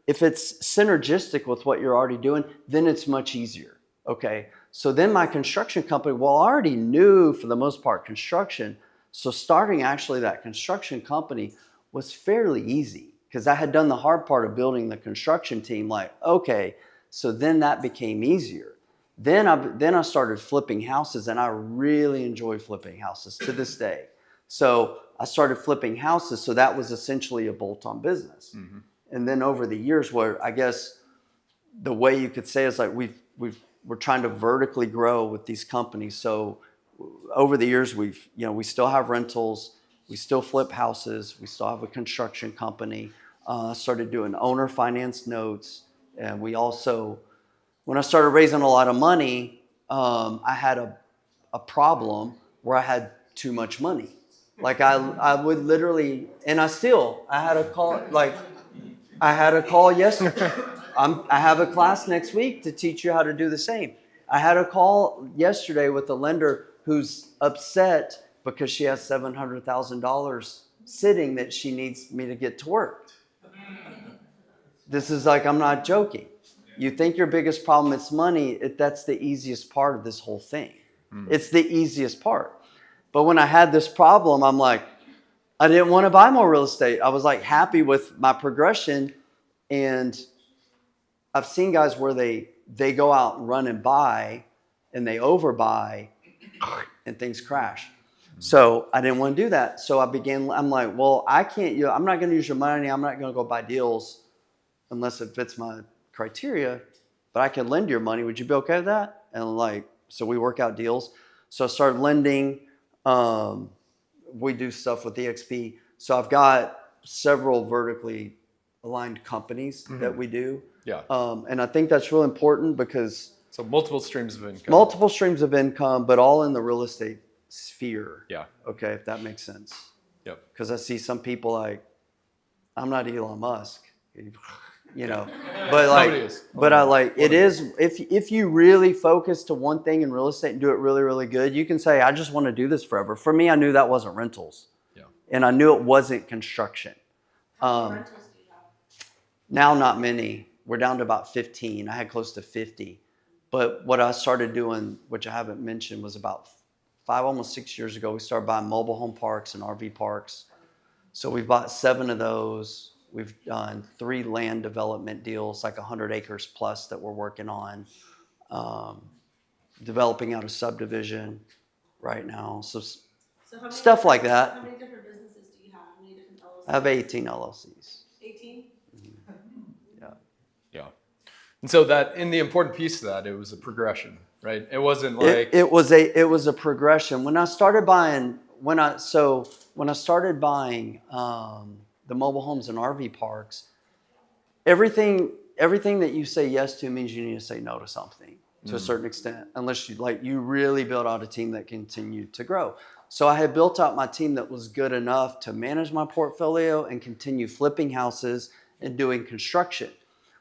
synergistic with what you're already doing, then it's much easier. Okay. So then my construction company, well, I already knew for the most part construction. So starting actually that construction company was fairly easy because I had done the hard part of building the construction team. Like, okay, so then that became easier. Then I started flipping houses, and I really enjoy flipping houses to this day. So I started flipping houses. So that was essentially a bolt-on business. Mm-hmm. And then over the years, where I guess the way you could say is like we're trying to vertically grow with these companies. So over the years, we still have rentals, we still flip houses, we still have a construction company. Started doing owner finance notes, and we also, when I started raising a lot of money, I had a problem where I had too much money. Like I would literally, and I had a call yesterday. I have a class next week to teach you how to do the same. I had a call yesterday with a lender who's upset because she has $700,000 sitting that she needs me to get to work. This is like, I'm not joking. You think your biggest problem is money, that's the easiest part of this whole thing. It's the easiest part. But when I had this problem, I'm like, I didn't want to buy more real estate. I was like happy with my progression. And I've seen guys where they go out and run and buy and they overbuy and things crash. So I didn't want to do that. So I'm like, well, I'm not going to use your money. I'm not going to go buy deals unless it fits my criteria, but I can lend your money. Would you be okay with that? And like, so we work out deals. So I started lending. We do stuff with EXP. So I've got several vertically aligned companies that we do. Yeah. And I think that's really important because so multiple streams of income. Multiple streams of income, but all in the real estate sphere. Yeah. Okay, if that makes sense. Yep. Because I see some people like, I'm not Elon Musk, but like, but I like it is. If you really focus to one thing in real estate and do it really, really good, you can say, I just want to do this forever. For me, I knew that wasn't rentals. Yeah. And I knew it wasn't construction. How many rentals do you have? Now, not many. We're down to about 15. I had close to 50. But what I started doing, which I haven't mentioned, was about 5, almost 6 years ago, we started buying mobile home parks and RV parks. So we've bought 7 of those. We've done 3 land development deals, like 100 acres plus that we're working on. Developing out a subdivision right now. So stuff like that. How many different businesses do you have? How many different LLCs? I have 18 LLCs. 18? Yeah. Yeah. And so the important piece of that, it was a progression, right? It wasn't like it was a progression. When I started buying the mobile homes and RV parks, everything that you say yes to means you need to say no to something to a certain extent, unless you really build out a team that continued to grow. So I had built out my team that was good enough to manage my portfolio and continue flipping houses and doing construction.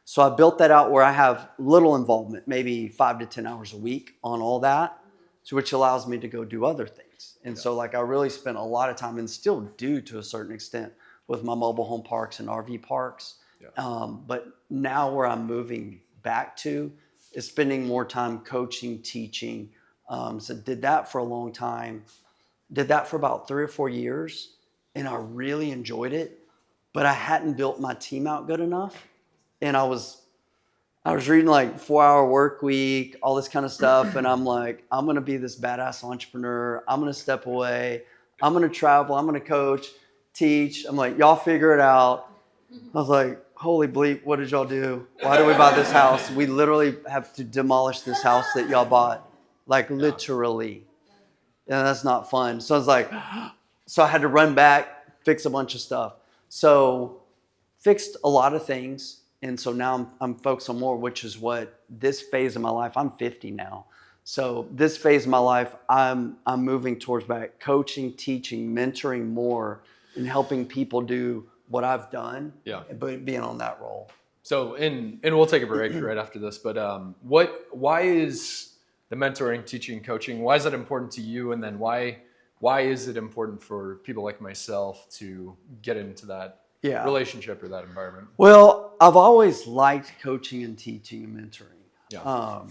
So I built that out where I have little involvement, maybe 5 to 10 hours a week on all that, so which allows me to go do other things. And so like I really spent a lot of time, and still do to a certain extent, with my mobile home parks and RV parks. Yeah. But now where I'm moving back to is spending more time coaching, teaching. So did that for a long time. Did that for about 3 or 4 years, and I really enjoyed it. But I hadn't built my team out good enough. And I was reading like 4-Hour Work Week, all this kind of stuff. And I'm like, I'm going to be this badass entrepreneur. I'm going to step away. I'm going to travel. I'm going to coach, teach. I'm like, y'all figure it out. I was like, holy bleep, what did y'all do? Why did we buy this house? We literally have to demolish this house that y'all bought. Like literally. And that's not fun. So I was like, so I had to run back, fix a bunch of stuff. So fixed a lot of things. And so now I'm focused on more, which is what this phase of my life, I'm 50 now. So this phase of my life, I'm moving towards back coaching, teaching, mentoring more, and helping people do what I've done. Yeah. But being on that role. So and we'll take a break right after this, but why is the mentoring, teaching, coaching, why is that important to you? And then why why is it important for people like myself to get into that relationship or that environment? Well, I've always liked coaching and teaching and mentoring. Yeah.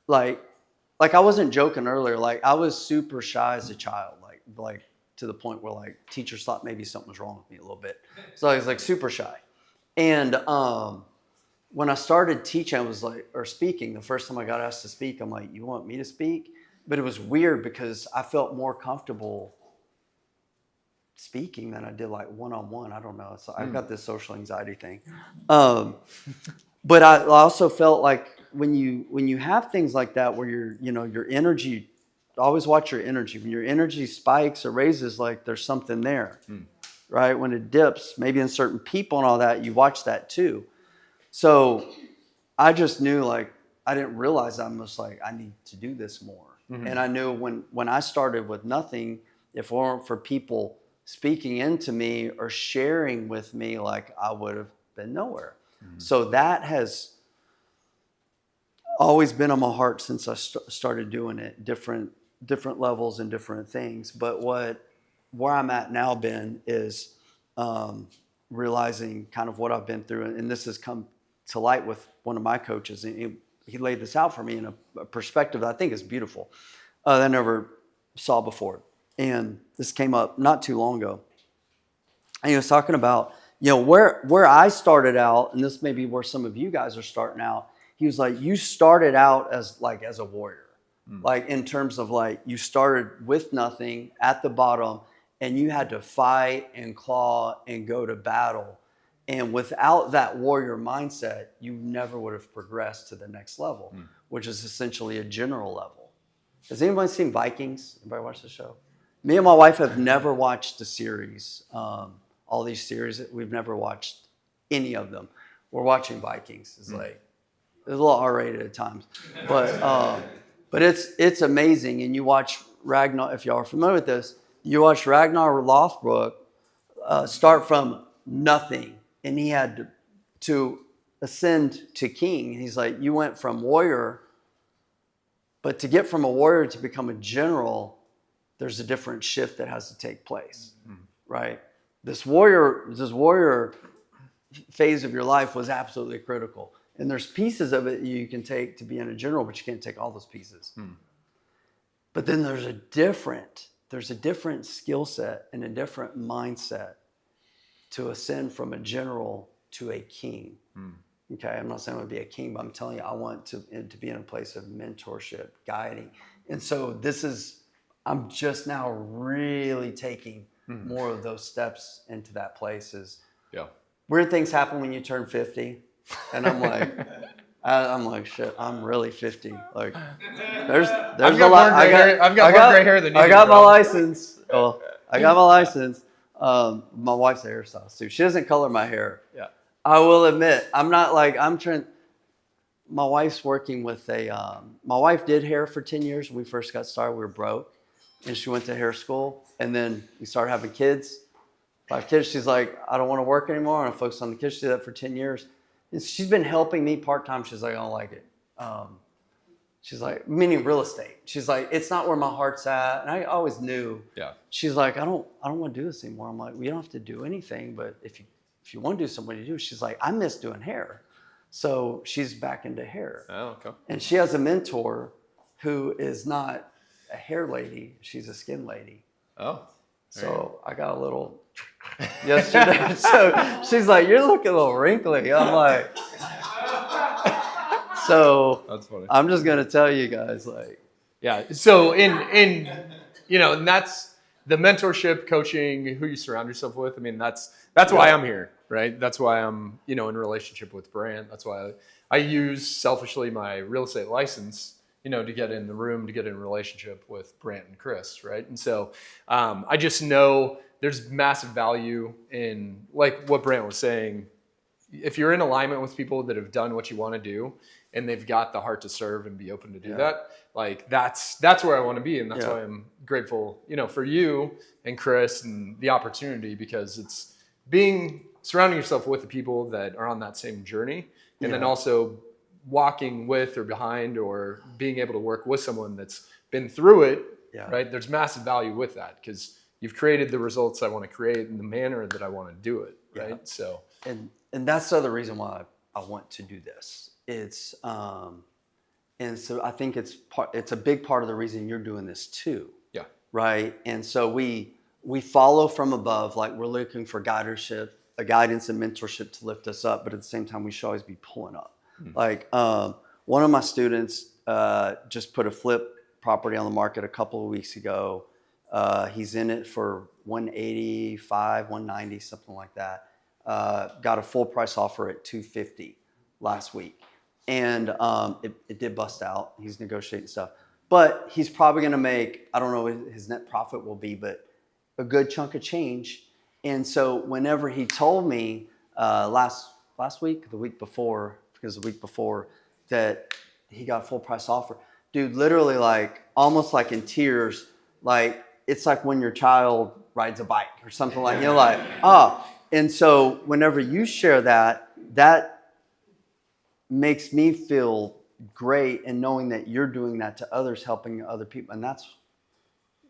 Like I wasn't joking earlier. Like I was super shy as a child, like to the point where like teachers thought maybe something was wrong with me a little bit. So I was like super shy. And when I started teaching, or speaking, the first time I got asked to speak, I'm like, you want me to speak? But it was weird because I felt more comfortable speaking than I did like one-on-one. I don't know. So I've got this social anxiety thing. But I also felt like when you have things like that where your energy, always watch your energy. When your energy spikes or raises, like there's something there, right? When it dips, maybe in certain people and all that, you watch that too. So I just knew, like, I didn't realize I'm just like, I need to do this more. And I knew when I started with nothing, if it weren't for people speaking into me or sharing with me, like I would have been nowhere. So that has always been on my heart since I started doing it, different levels and different things. But where I'm at now, Ben, is realizing kind of what I've been through. And this has come to light with one of my coaches. And he laid this out for me in a perspective that I think is beautiful that I never saw before. And this came up not too long ago. And he was talking about, where I started out, and this may be where some of you guys are starting out. He was like, you started out as a warrior, like in terms of like you started with nothing at the bottom, and you had to fight and claw and go to battle. And without that warrior mindset, you never would have progressed to the next level, which is essentially a general level. Has anybody seen Vikings? Anybody watch the show? Me and my wife have never watched the series. All these series, we've never watched any of them. We're watching Vikings. It's like, it's a little R-rated at times, but it's amazing. And you watch Ragnar, if y'all are familiar with this, you watch Ragnar Lothbrok start from nothing, and he had to ascend to king. He's like, you went from warrior, but to get from a warrior to become a general, there's a different shift that has to take place, right? This warrior phase of your life was absolutely critical. And there's pieces of it you can take to being a general, but you can't take all those pieces. But then there's a different skill set and a different mindset to ascend from a general to a king. Okay, I'm not saying I want to be a king, but I'm telling you, I want to be in a place of mentorship, guiding. And so I'm just now really taking more of those steps into that place. Weird things happen when you turn 50. And I'm like, shit, I'm really 50. Like, there's a lot. I've got more gray hair than you. I got my license. Well, I got my license. My wife's a hairstylist too. She doesn't color my hair. Yeah. I will admit, I'm not like, my wife's working with my wife did hair for 10 years. When we first got started, we were broke. And she went to hair school. And then we started having kids. 5 kids. She's like, I don't want to work anymore. I want to focus on the kids. She did that for 10 years. And she's been helping me part-time. She's like, I don't like it. She's like, meaning real estate. She's like, it's not where my heart's at. And I always knew. Yeah. She's like, I don't want to do this anymore. I'm like, we don't have to do anything. But if you want to do something, you do. She's like, I miss doing hair. So she's back into hair. Oh, okay. And she has a mentor who is not a hair lady. She's a skin lady. Oh. So I got a little yesterday. So she's like, you're looking a little wrinkly. I'm like, so that's funny. I'm just going to tell you guys, like, yeah. So and that's the mentorship, coaching, who you surround yourself with. I mean, that's why I'm here, right? That's why I'm, in relationship with Brant. That's why I use selfishly my real estate license, to get in the room, to get in a relationship with Brant and Chris, right? And so I just know there's massive value in, like what Brant was saying, if you're in alignment with people that have done what you want to do and they've got the heart to serve and be open to do that, like that's where I want to be. And that's why I'm grateful, for you and Chris and the opportunity, because it's surrounding yourself with the people that are on that same journey, and then also walking with or behind or being able to work with someone that's been through it Yeah. right? There's massive value with that because you've created the results I want to create in the manner that I want to do it, right? Yeah. So, and that's the other reason why I want to do this. It's and so I think it's a big part of the reason you're doing this too. yeah. Right. And so we follow from above, like we're looking for guidance and mentorship to lift us up, but at the same time we should always be pulling up. Like one of my students just put a flip property on the market a couple of weeks ago. He's in it for 185, 190, something like that. Got a full price offer at 250 last week. And it did bust out. He's negotiating stuff. But he's probably going to make, I don't know what his net profit will be, but a good chunk of change. And so whenever he told me last week, the week before, because the week before, that he got a full price offer, dude, literally like almost like in tears, like it's like when your child rides a bike or something like, you know, like, ah. And so whenever you share that makes me feel great, and knowing that you're doing that to others, helping other people. And that's,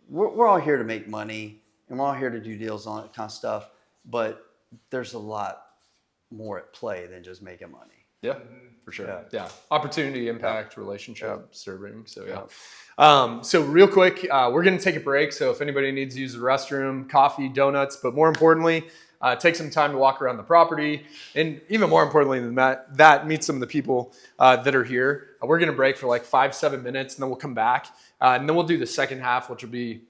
we're all here to make money and we're all here to do deals on that kind of stuff, but there's a lot more at play than just making money. Yeah, for sure. Yeah. Opportunity, impact, relationship, serving. So so real quick, we're going to take a break. So if anybody needs to use the restroom, coffee, donuts, but more importantly, take some time to walk around the property. And even more importantly than that, meet some of the people that are here. We're going to break for like 5-7 minutes, and then we'll come back. And then we'll do the second half, which will be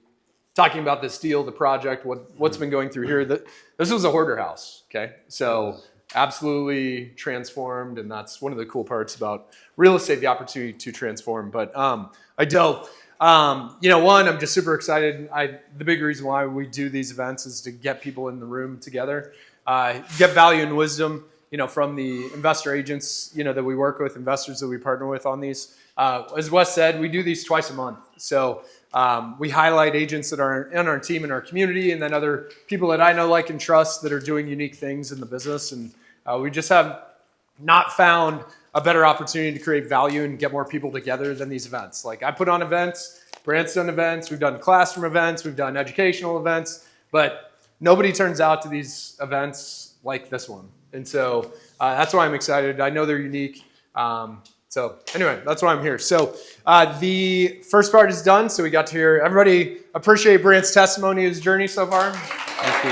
talking about this deal, the project, what's been going through here. This was a hoarder house, okay? So absolutely transformed, and that's one of the cool parts about real estate, the opportunity to transform. But one, I'm just super excited. The big reason why we do these events is to get people in the room together, get value and wisdom, from the investor agents, that we work with, investors that we partner with on these. As Wes said, we do these twice a month. So we highlight agents that are in our team, in our community, and then other people that I know, like, and trust that are doing unique things in the business. And we just have not found a better opportunity to create value and get more people together than these events. Like, I put on events, Brant's done events, we've done classroom events, we've done educational events, but nobody turns out to these events like this one. And so that's why I'm excited. I know they're unique. So anyway, that's why I'm here. So the first part is done. So we got to hear, everybody appreciate Brant's testimony, his journey so far. Thank you.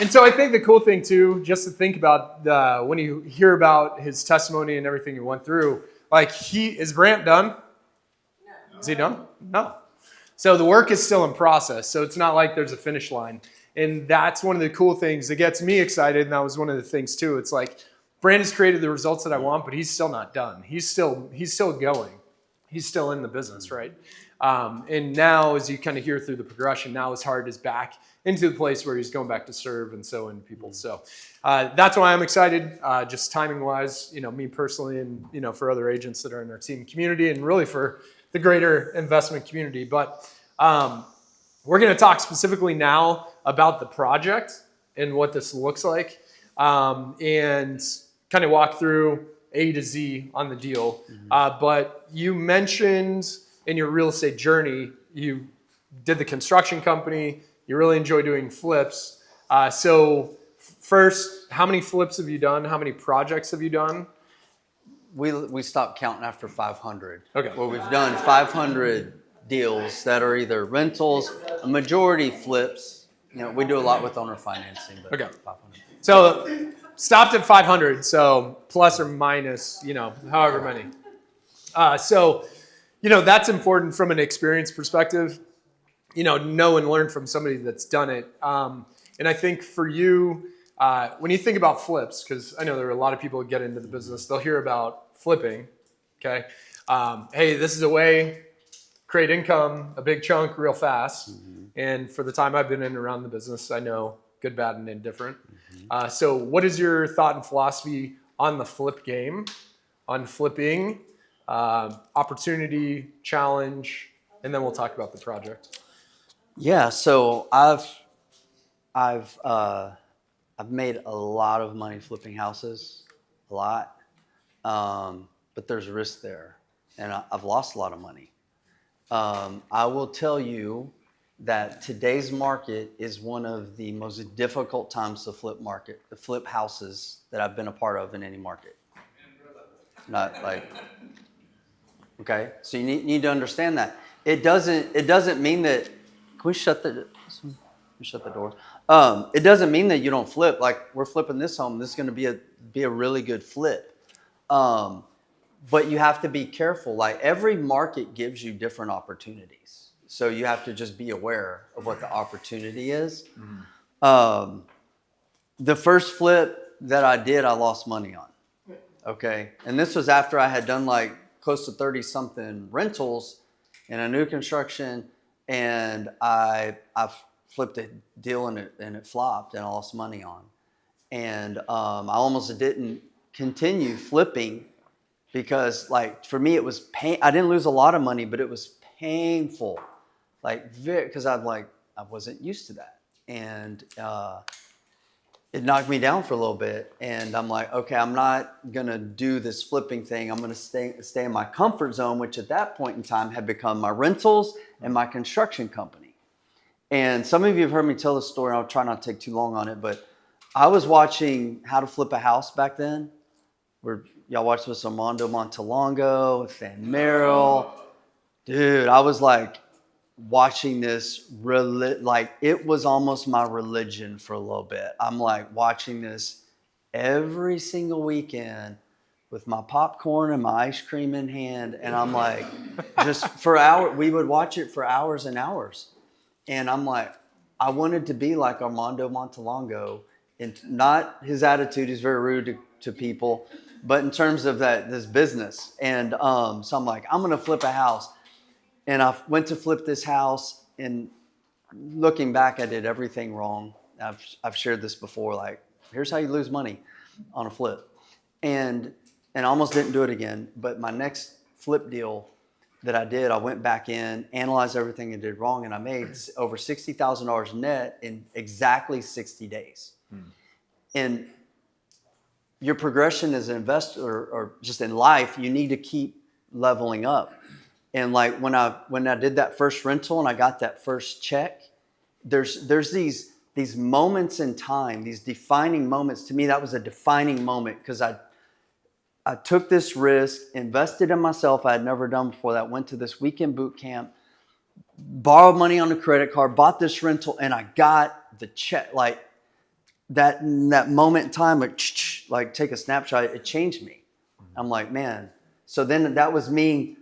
And so I think the cool thing too, just to think about when you hear about his testimony and everything he went through, like, is Brant done? No. Is he done? No. So the work is still in process. So it's not like there's a finish line. And that's one of the cool things that gets me excited. And that was one of the things too. It's like, Brant has created the results that I want, but he's still not done. He's still going. He's still in the business, right? And now, as you kind of hear through the progression, now his heart is back into the place where he's going back to serve and so in people. So that's why I'm excited, just timing-wise, me personally, and for other agents that are in our team community, and really for the greater investment community. But we're going to talk specifically now about the project and what this looks like, and kind of walk through A to Z on the deal. But you mentioned in your real estate journey, you did the construction company. You really enjoy doing flips. So first, how many flips have you done? How many projects have you done? We stopped counting after 500. Okay. Well, we've done 500 deals that are either rentals, a majority flips. We do a lot with owner financing, but Okay. 500. So stopped at 500, so plus or minus, however many. So, that's important from an experience perspective, know and learn from somebody that's done it. And I think for you, when you think about flips, because I know there are a lot of people who get into the business, they'll hear about flipping, okay? Hey, this is a way, create income, a big chunk real fast. And for the time I've been in and around the business, I know good, bad, and indifferent. So what is your thought and philosophy on the flip game, on flipping, opportunity, challenge, and then we'll talk about the project. Yeah, so I've made a lot of money flipping houses, a lot, but there's risk there. and I've lost a lot of money. I will tell you that today's market is one of the most difficult times to flip houses that I've been a part of in any market. Not like, okay. So you need to understand that it doesn't mean that. Can we shut the door? It doesn't mean that you don't flip. Like we're flipping this home. This is going to be a really good flip. But you have to be careful. Like every market gives you different opportunities. So you have to just be aware of what the opportunity is. Mm-hmm. The first flip that I did, I lost money on. Okay. And this was after I had done like close to 30 something rentals in a new construction. And I flipped a deal and it flopped and I lost money on. And I almost didn't continue flipping because like for me it was pain. I didn't lose a lot of money, but it was painful. Like because I wasn't used to that. And it knocked me down for a little bit. And I'm like, okay, I'm not gonna do this flipping thing. I'm gonna stay in my comfort zone, which at that point in time had become my rentals and my construction company. And some of you have heard me tell this story. I'll try not to take too long on it, but I was watching How to Flip a House back then. Y'all watched this Armando Montalongo, Fan Merrill. Dude, I was like watching this, like it was almost my religion for a little bit. I'm like watching this every single weekend with my popcorn and my ice cream in hand. And I'm like, just for hours, we would watch it for hours and hours. And I'm like, I wanted to be like Armando Montalongo, and not his attitude. He's very rude to people, but in terms of this business. And so I'm like, I'm going to flip a house. And I went to flip this house, and looking back, I did everything wrong. I've shared this before, like, here's how you lose money on a flip. And I almost didn't do it again. But my next flip deal that I did, I went back in, analyzed everything I did wrong, and I made over $60,000 net in exactly 60 days. And your progression as an investor or just in life, you need to keep leveling up. And like when I did that first rental and I got that first check, there's these moments in time, these defining moments. To me, that was a defining moment because I took this risk, invested in myself I had never done before that, went to this weekend boot camp, borrowed money on a credit card, bought this rental, and I got the check. Like that moment in time, like take a snapshot, it changed me. I'm like, man. So then that was me.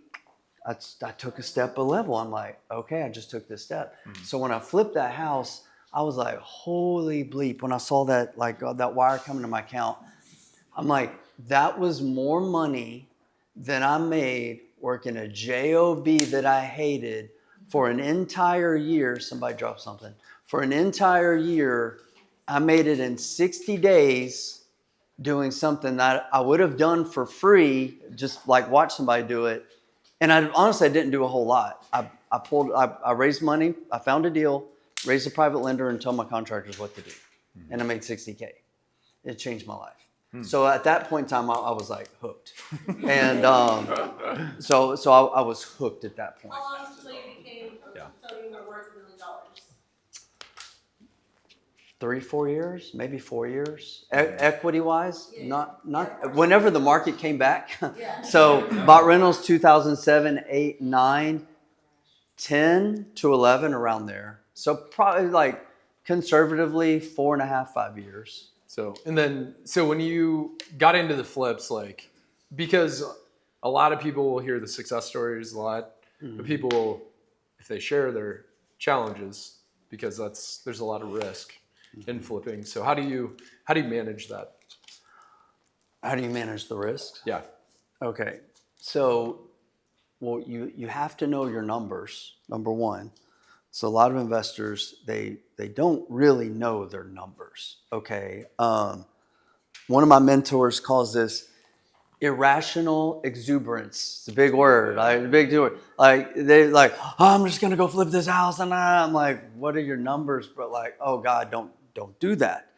I took a step a level. I'm like, okay, I just took this step. Mm-hmm. So when I flipped that house, I was like, holy bleep. When I saw that, like that wire coming to my account, I'm like, that was more money than I made working a job that I hated for an entire year. Somebody dropped something. For an entire year, I made it in 60 days doing something that I would have done for free, just like watch somebody do it. And honestly, I didn't do a whole lot. I raised money, I found a deal, raised a private lender, and told my contractors what to do. Mm-hmm. And I made $60K. It changed my life. Mm-hmm. So at that point in time, I was like hooked. And so I was hooked at that point. How long until you became, until you were worth $1 million? 3-4 years, maybe 4 years. Equity wise, not whenever the market came back. So bought rentals 2007, 8, 9, 10 to 11, around there. So probably like conservatively 4.5, 5 years. So when you got into the flips, like, because a lot of people will hear the success stories a lot, mm-hmm. but people will, if they share their challenges, because there's a lot of risk in flipping. So how do you manage that? How do you manage the risks? Yeah. Okay. So, well, you have to know your numbers, number one. So a lot of investors, they don't really know their numbers. Okay. One of my mentors calls this irrational exuberance. It's a big word. A big word. Like they like, oh, I'm just gonna go flip this house, and I'm like, what are your numbers? But like, oh God, don't do that.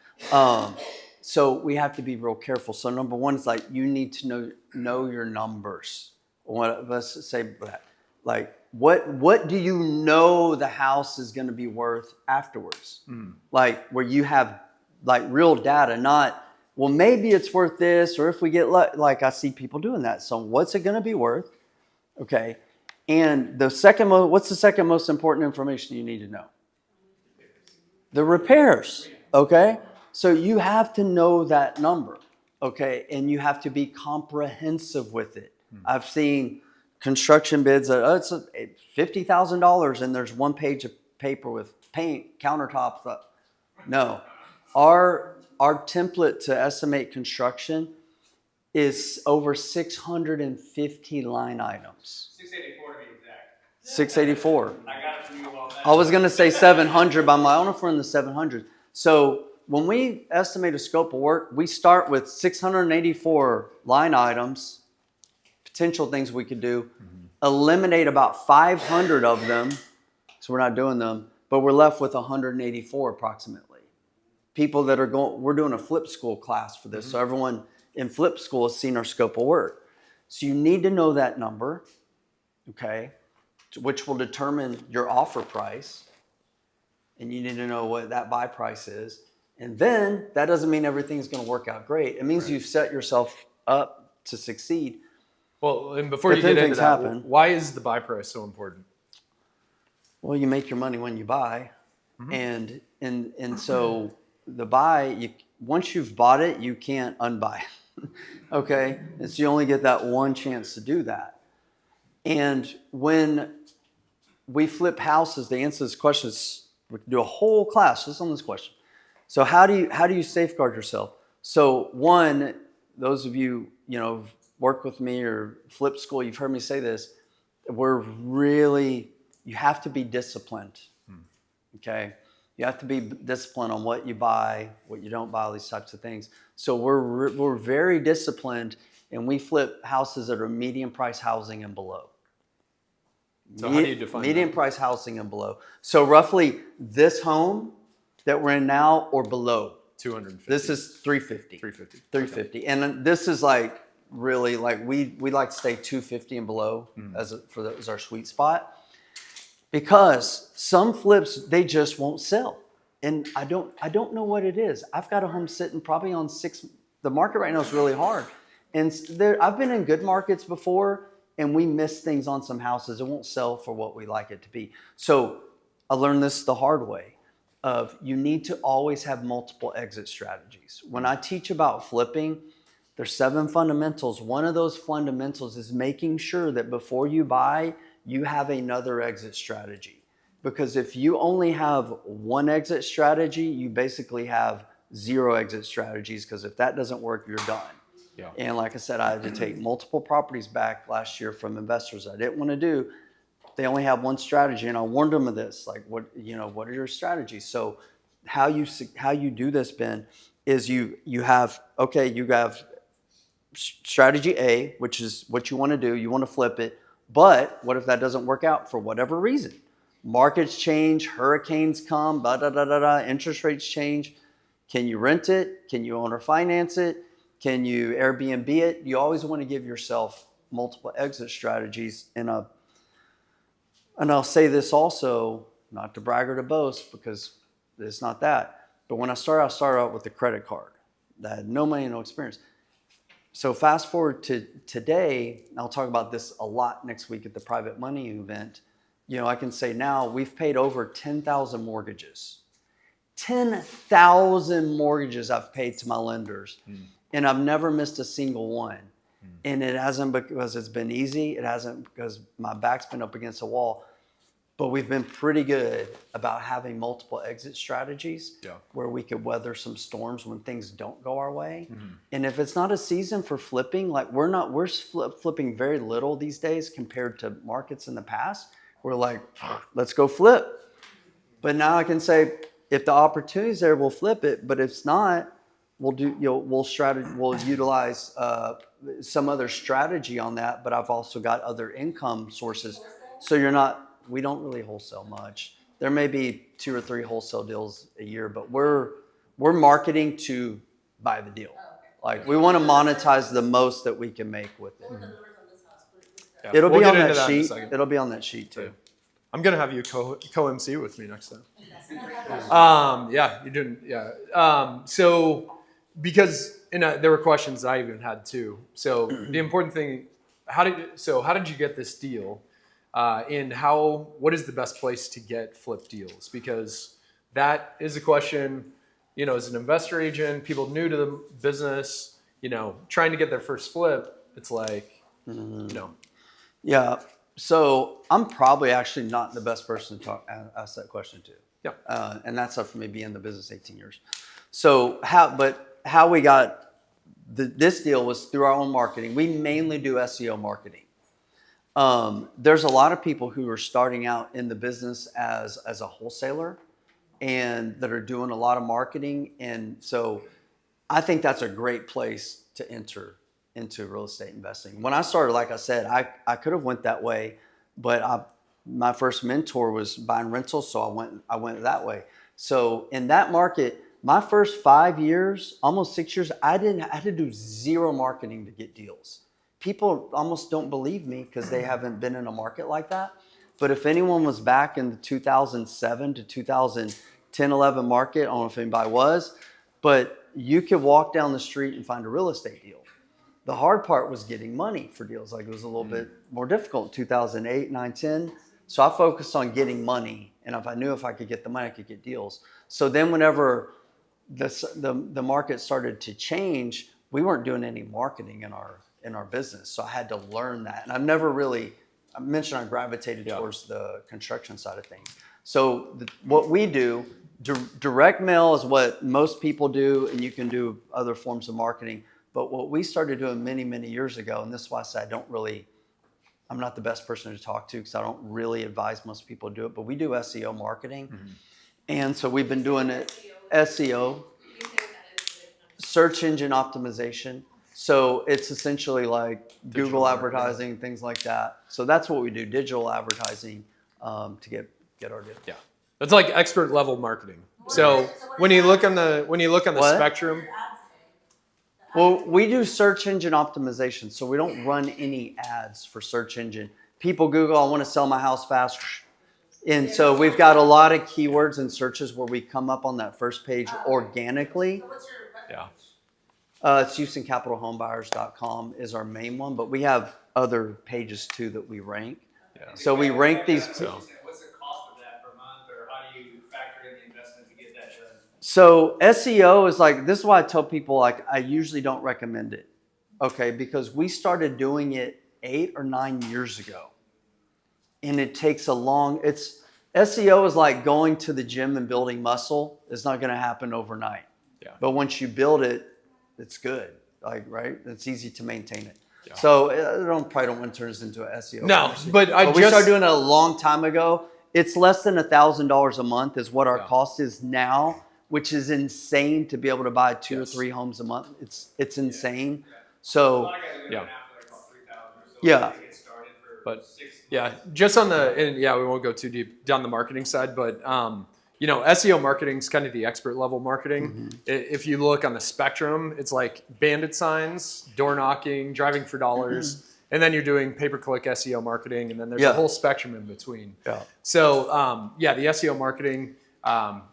So we have to be real careful. So number one is like, you need to know your numbers. let's say that. Like, what do you know the house is going to be worth afterwards? Like, where you have like real data, not, well, maybe it's worth this, or if we get like I see people doing that. So what's it going to be worth? Okay. And what's the second most important information you need to know? The repairs. Okay. So you have to know that number. Okay. And you have to be comprehensive with it. I've seen construction bids that, it's $50,000 and there's one page of paper with paint, countertops. No. Our template to estimate construction is over 650 line items. 684 to be exact. 684. I got it from you all that. I was going to say 700, but I'm like, I don't know if we're in the 700s. So when we estimate a scope of work, we start with 684 line items, potential things we could do, eliminate about 500 of them, so we're not doing them, but we're left with 184 approximately. People that are we're doing a flip school class for this, so everyone in flip school has seen our scope of work. So you need to know that number, okay, which will determine your offer price, and you need to know what that buy price is. And then that doesn't mean everything's going to work out great. It means you've set yourself up to succeed. Well, and before you get into that, why is the buy price so important? Well, you make your money when you buy, and so the buy, once you've bought it, you can't unbuy. Okay, and so you only get that one chance to do that. And when we flip houses, to answer this question, we can do a whole class just on this question. So how do you safeguard yourself? So one, those of you work with me or flip school, you've heard me say this. You have to be disciplined. Okay, you have to be disciplined on what you buy, what you don't buy, all these types of things. So we're very disciplined, and we flip houses that are median price housing and below. So how do you define median price housing and below? So roughly this home that we're in now or below. 250. This is 350. 350. 350. And this is like really like we like to stay 250 and below as our sweet spot. Because some flips, they just won't sell. And I don't know what it is. I've got a home sitting probably on 6. The market right now is really hard. And I've been in good markets before, and we miss things on some houses. It won't sell for what we like it to be. So I learned this the hard way of you need to always have multiple exit strategies. When I teach about flipping, there's 7 fundamentals. One of those fundamentals is making sure that before you buy, you have another exit strategy. Because if you only have one exit strategy, you basically have 0 exit strategies, because if that doesn't work, you're done. Yeah. And like I said, I had to take multiple properties back last year from investors I didn't want to do. They only have one strategy, and I warned them of this. Like, what are your strategies? So how you do this, Ben, is you have strategy A, which is what you want to do. You want to flip it. But what if that doesn't work out for whatever reason? Markets change, hurricanes come, interest rates change. Can you rent it? Can you owner finance it? Can you Airbnb it? You always want to give yourself multiple exit strategies. And I'll say this also, not to brag or to boast, because it's not that. But when I started out with a credit card. I had no money, no experience. So fast forward to today, and I'll talk about this a lot next week at the private money event. I can say now we've paid over 10,000 mortgages. 10,000 mortgages I've paid to my lenders, and I've never missed a single one. And it hasn't because it's been easy. It hasn't because my back's been up against a wall. But we've been pretty good about having multiple exit strategies where we could weather some storms when things don't go our way. And if it's not a season for flipping, like we're flipping very little these days compared to markets in the past. We're like, let's go flip. But now I can say, if the opportunity's there, we'll flip it. But if it's not, we'll utilize some other strategy on that. But I've also got other income sources. So we don't really wholesale much. There may be 2 or 3 wholesale deals a year, but we're marketing to buy the deal. Like we want to monetize the most that we can make with it. Yeah. It'll We'll be get on into that in a sheet. second. It'll be on that sheet too. I'm gonna have you co-MC with me next time. Yeah, you're doing. Yeah. So because there were questions I even had too. So the important thing, how did you get this deal? And what is the best place to get flip deals? Because that is a question, as an investor agent, people new to the business, trying to get their first flip, it's like, Yeah. So I'm probably actually not the best person to ask that question to. Yeah. And that's up for me being in the business 18 years. So how we got this deal was through our own marketing. We mainly do SEO marketing. There's a lot of people who are starting out in the business as a wholesaler and that are doing a lot of marketing. And so I think that's a great place to enter into real estate investing. When I started, like I said, I could have went that way, but my first mentor was buying rentals, so I went that way. So in that market, my first 5 years, almost 6 years, I had to do zero marketing to get deals. People almost don't believe me because they haven't been in a market like that. But if anyone was back in the 2007 to 2010, 11 market, I don't know if anybody was, but you could walk down the street and find a real estate deal. The hard part was getting money for deals. Like it was a little bit more difficult in 2008, 9, 10. So I focused on getting money. And if I knew if I could get the money, I could get deals. So then whenever the market started to change, we weren't doing any marketing in our business. So I had to learn that. And I've never really, I mentioned I gravitated towards the construction side of things. So what we do, direct mail is what most people do, and you can do other forms of marketing. But what we started doing many, many years ago, and this is why I say I'm not the best person to talk to because I don't really advise most people to do it, but we do SEO marketing. Mm-hmm. And so we've been doing it, SEO, search engine optimization. So it's essentially like Google advertising, things like that. So that's what we do, digital advertising to get our deal. Yeah. It's like expert level marketing. So when you look on the spectrum. Well, we do search engine optimization, so we don't run any ads for search engine. People Google, I want to sell my house fast. And so we've got a lot of keywords and searches where we come up on that first page organically. Yeah. It's HoustonCapitalHomebuyers.com is our main one, but we have other pages too that we rank. Yeah. So we rank these. What's the cost of that per month, or how do you factor in the investment to get that done? So SEO is like, this is why I tell people, like, I usually don't recommend it. Okay. Because we started doing it 8 or 9 years ago. And it takes SEO is like going to the gym and building muscle. It's not going to happen overnight. Yeah. But once you build it, it's good. Like, right? It's easy to maintain it. Yeah. So probably don't want to turn this into an SEO. No, but we started doing it a long time ago. It's less than $1,000 a month is what our cost is now, which is insane to be able to buy 2 or 3 homes a month. It's insane. So yeah. But yeah, just on we won't go too deep down the marketing side, but SEO marketing is kind of the expert level marketing. Mm-hmm. If you look on the spectrum, it's like bandit signs, door knocking, driving for dollars, mm-hmm. and then you're doing pay-per-click SEO marketing, and then there's a whole spectrum in between. Yeah. So the SEO marketing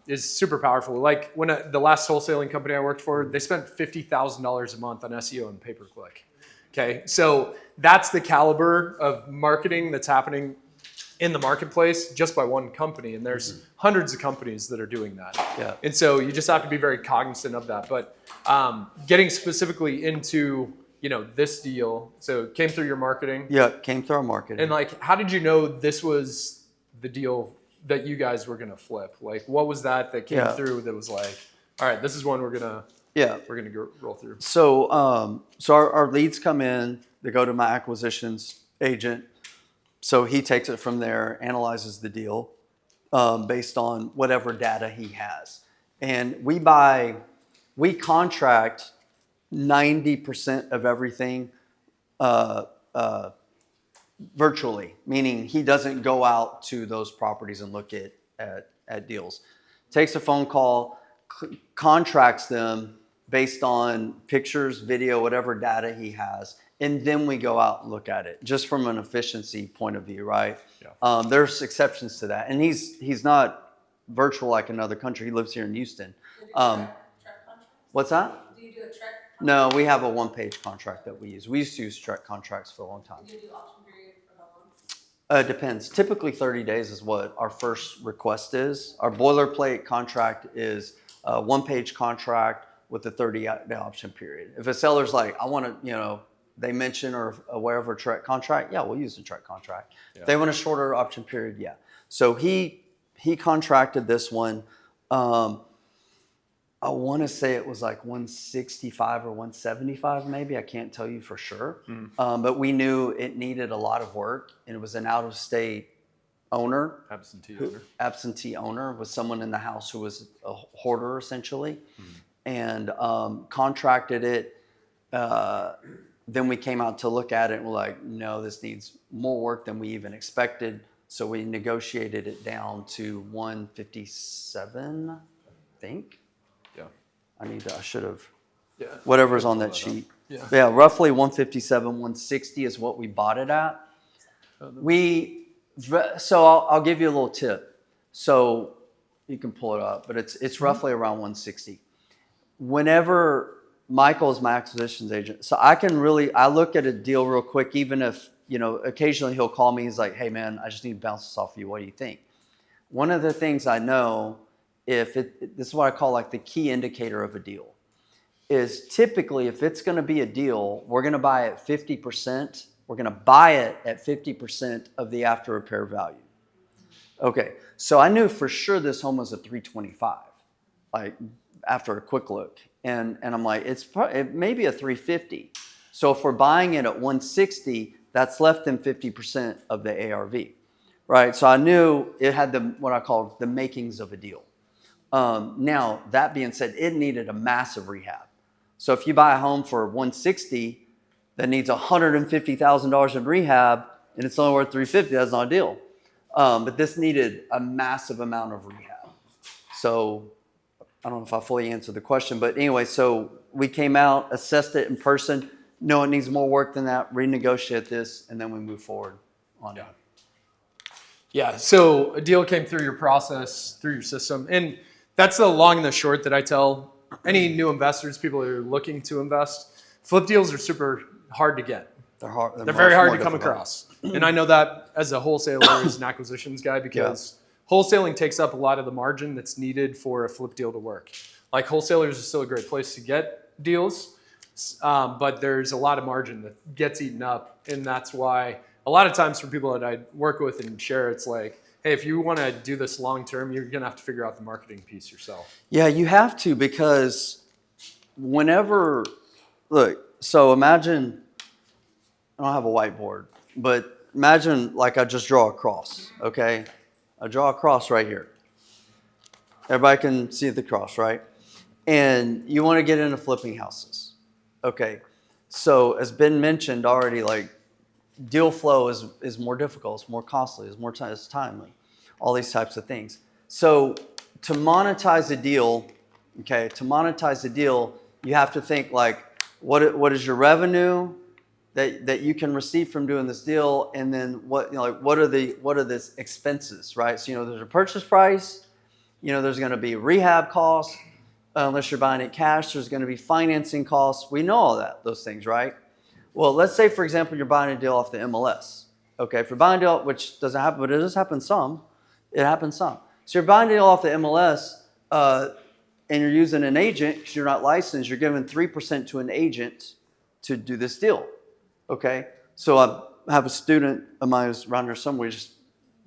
is super powerful. Like when the last wholesaling company I worked for, they spent $50,000 a month on SEO and pay-per-click. Okay, so that's the caliber of marketing that's happening in the marketplace just by one company, and there's hundreds of companies that are doing that. Yeah. And so you just have to be very cognizant of that. But getting specifically into this deal, so it came through your marketing. Yeah, it came through our marketing. And like, how did you know this was the deal that you guys were gonna flip? Like, what was that came through that was like, all right, this is one we're gonna roll through. So our leads come in, they go to my acquisitions agent. So he takes it from there, analyzes the deal based on whatever data he has. And we contract 90% of everything virtually, meaning he doesn't go out to those properties and look at deals. Takes a phone call, contracts them based on pictures, video, whatever data he has, and then we go out and look at it, just from an efficiency point of view, right? Yeah. There's exceptions to that, and he's not virtual like another country. He lives here in Houston. Do you do track contracts? What's that? Do you do a track? No, we have a one-page contract that we use. We used to use track contracts for a long time. Do you do option period for how long? It depends. Typically 30 days is what our first request is. Our boilerplate contract is a one-page contract with a 30-day option period. If a seller's like, I want to, they mention or aware of a track contract, yeah, we'll use the track contract. Yeah. If they want a shorter option period, yeah. So he contracted this one. I want to say it was like 165 or 175 maybe. I can't tell you for sure. But we knew it needed a lot of work, and it was an out-of-state owner. Absentee owner was someone in the house who was a hoarder essentially, and contracted it. Then we came out to look at it and we're like, no, this needs more work than we even expected. So we negotiated it down to 157, I think. Yeah. I should have, Yeah. whatever's on that sheet. Yeah. Yeah, roughly 157, 160 is what we bought it at. So I'll give you a little tip. So you can pull it up, but it's roughly around 160. Whenever Michael is my acquisitions agent, so I look at a deal real quick, even if, occasionally he'll call me. He's like, hey man, I just need to bounce this off of you. What do you think? One of the things I know, this is what I call like the key indicator of a deal, is typically if it's going to be a deal, we're going to buy it 50%. We're going to buy it at 50% of the after repair value. Okay, so I knew for sure this home was a 325, like after a quick look, and I'm like, it may be a 350. So if we're buying it at 160, that's less than 50% of the ARV, right? So I knew it had what I call the makings of a deal. Now, that being said, it needed a massive rehab. So if you buy a home for 160 that needs $150,000 in rehab and it's only worth 350, that's not a deal. But this needed a massive amount of rehab. So I don't know if I fully answered the question, but anyway, so we came out, assessed it in person, know it needs more work than that, renegotiate this, and then we move forward on it. Yeah, so a deal came through your process, through your system. And that's the long and the short that I tell any new investors, people who are looking to invest. Flip deals are super hard to get. They're very hard to come across. And I know that as a wholesaler, as an acquisitions guy, because wholesaling takes up a lot of the margin that's needed for a flip deal to work. Like wholesalers are still a great place to get deals, but there's a lot of margin that gets eaten up. And that's why a lot of times for people that I work with and share, it's like, hey, if you want to do this long term, you're going to have to figure out the marketing piece yourself. Yeah, you have to, because so imagine, I don't have a whiteboard, but imagine like I just draw a cross, okay? I draw a cross right here. Everybody can see the cross, right? And you want to get into flipping houses. Okay, so as Ben mentioned already, like deal flow is more difficult, it's more costly, it's timely, all these types of things. So to monetize a deal, you have to think like, what is your revenue that you can receive from doing this deal, and then what are the expenses, right? So there's a purchase price, there's going to be rehab costs, unless you're buying it cash, there's going to be financing costs. We know all those things, right? Well, let's say, for example, you're buying a deal off the MLS. Okay, if you're buying a deal, which doesn't happen, but it does happen some. It happens some. So you're buying a deal off the MLS, and you're using an agent because you're not licensed. You're giving 3% to an agent to do this deal. Okay, so I have a student of mine who's around here somewhere.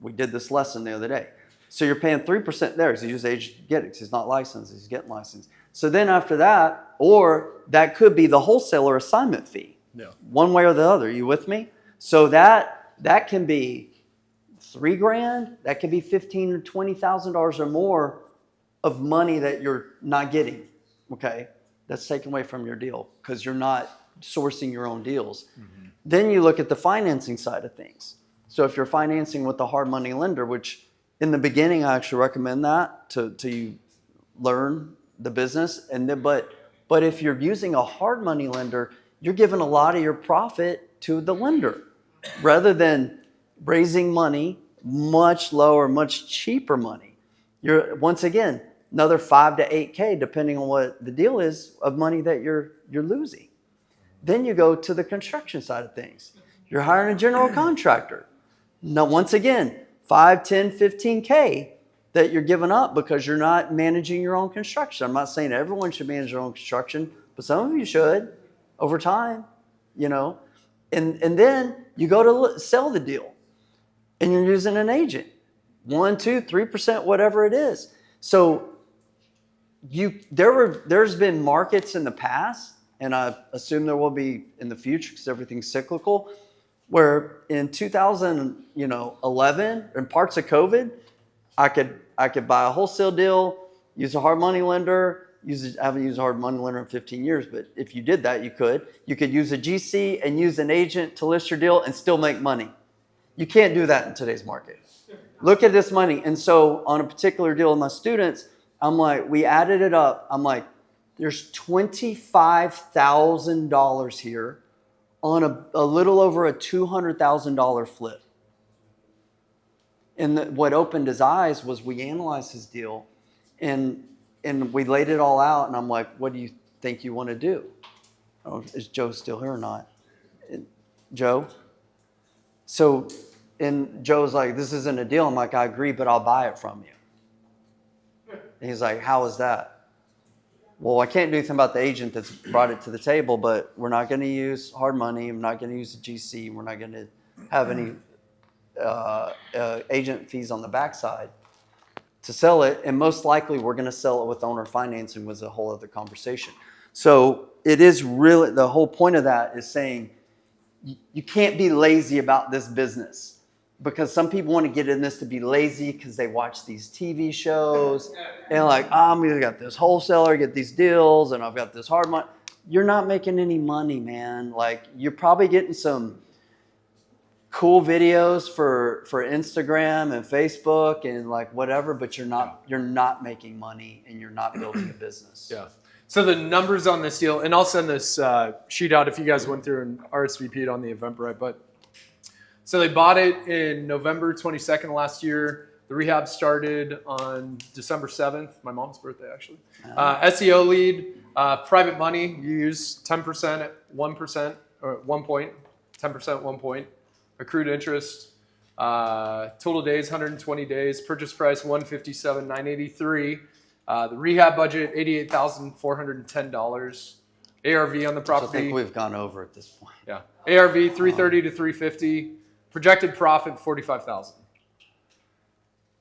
We did this lesson the other day. So you're paying 3% there because you use agent to get it because he's not licensed. He's getting licensed. So then after that, or that could be the wholesaler assignment fee. Yeah. One way or the other. You with me? So that can be $3,000. That could be $15,000 or $20,000 or more of money that you're not getting. Okay, that's taken away from your deal because you're not sourcing your own deals. Mm-hmm. Then you look at the financing side of things. So if you're financing with a hard money lender, which in the beginning I actually recommend that to you learn the business, and then but if you're using a hard money lender, you're giving a lot of your profit to the lender rather than raising money much lower, much cheaper money. You're, once again, another 5 to 8K, depending on what the deal is, of money that you're losing. Then you go to the construction side of things. You're hiring a general contractor. Now, once again, 5, 10, 15K that you're giving up because you're not managing your own construction. I'm not saying everyone should manage their own construction, but some of you should over time, you know. And then you go to sell the deal and you're using an agent, 1, 2, 3%, whatever it is. So there's been markets in the past, and I assume there will be in the future because everything's cyclical, where in 2011 and parts of COVID, I could buy a wholesale deal, use a hard money lender. I haven't used a hard money lender in 15 years, but if you did that, you could use a GC and use an agent to list your deal and still make money. You can't do that in today's market. Look at this money. And so on a particular deal with my students, I'm like, we added it up. I'm like, there's $25,000 here on a little over a $200,000 flip. And what opened his eyes was we analyzed his deal and we laid it all out. And I'm like, what do you think you want to do? Oh, is Joe still here or not? Joe? So, and Joe's like, this isn't a deal. I'm like, I agree, but I'll buy it from you. And he's like, how is that? Well, I can't do anything about the agent that's brought it to the table, but we're not going to use hard money. I'm not going to use a GC. We're not going to have any agent fees on the backside to sell it. And most likely we're going to sell it with owner financing, was a whole other conversation. So it is really, the whole point of that is saying you can't be lazy about this business. Because some people want to get in this to be lazy because they watch these TV shows and like, I'm going to get this wholesaler, get these deals, and I've got this hard money. You're not making any money, man. Like, you're probably getting some cool videos for Instagram and Facebook and like whatever, but you're not making money and you're not building a business. Yeah. So the numbers on this deal, and I'll send this sheet out if you guys went through and RSVP'd on the Eventbrite, but so they bought it in November 22nd last year. The rehab started on December 7th, my mom's birthday actually. SEO lead, private money, you use 10% at 1% or 1 point, 10% 1 point. Accrued interest, total days 120 days. Purchase price $157,983. The rehab budget $88,410. ARV on the property. I think we've gone over at this point. Yeah, ARV 330 to 350. Projected profit $45,000.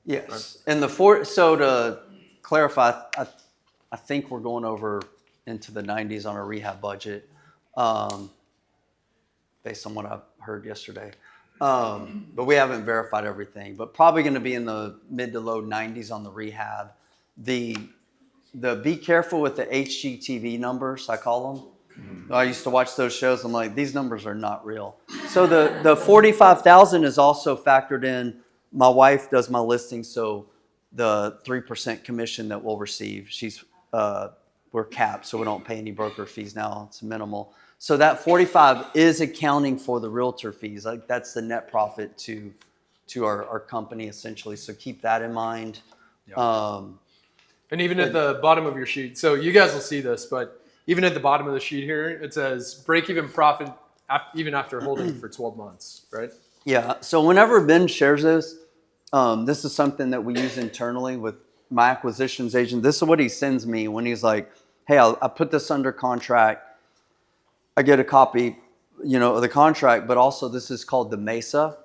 Yes, right. And so to clarify, I think we're going over into the 90s on a rehab budget, based on what I heard yesterday. But we haven't verified everything. But probably going to be in the mid to low 90s on the rehab. The be careful with the HGTV numbers, I call them. I used to watch those shows. I'm like, these numbers are not real. So the 45,000 is also factored in. My wife does my listing, so the 3% commission that we'll receive, we're capped, so we don't pay any broker fees now. It's minimal. So that 45 is accounting for the realtor fees. Like, that's the net profit to our company essentially. So keep that in mind. Yeah. And even at the bottom of your sheet, so you guys will see this, but even at the bottom of the sheet here, it says break-even profit even after holding for 12 months, right? Yeah. So whenever Ben shares this is something that we use internally with my acquisitions agent. This is what he sends me when he's like, hey, I put this under contract. I get a copy, of the contract, but also this is called the Mesa.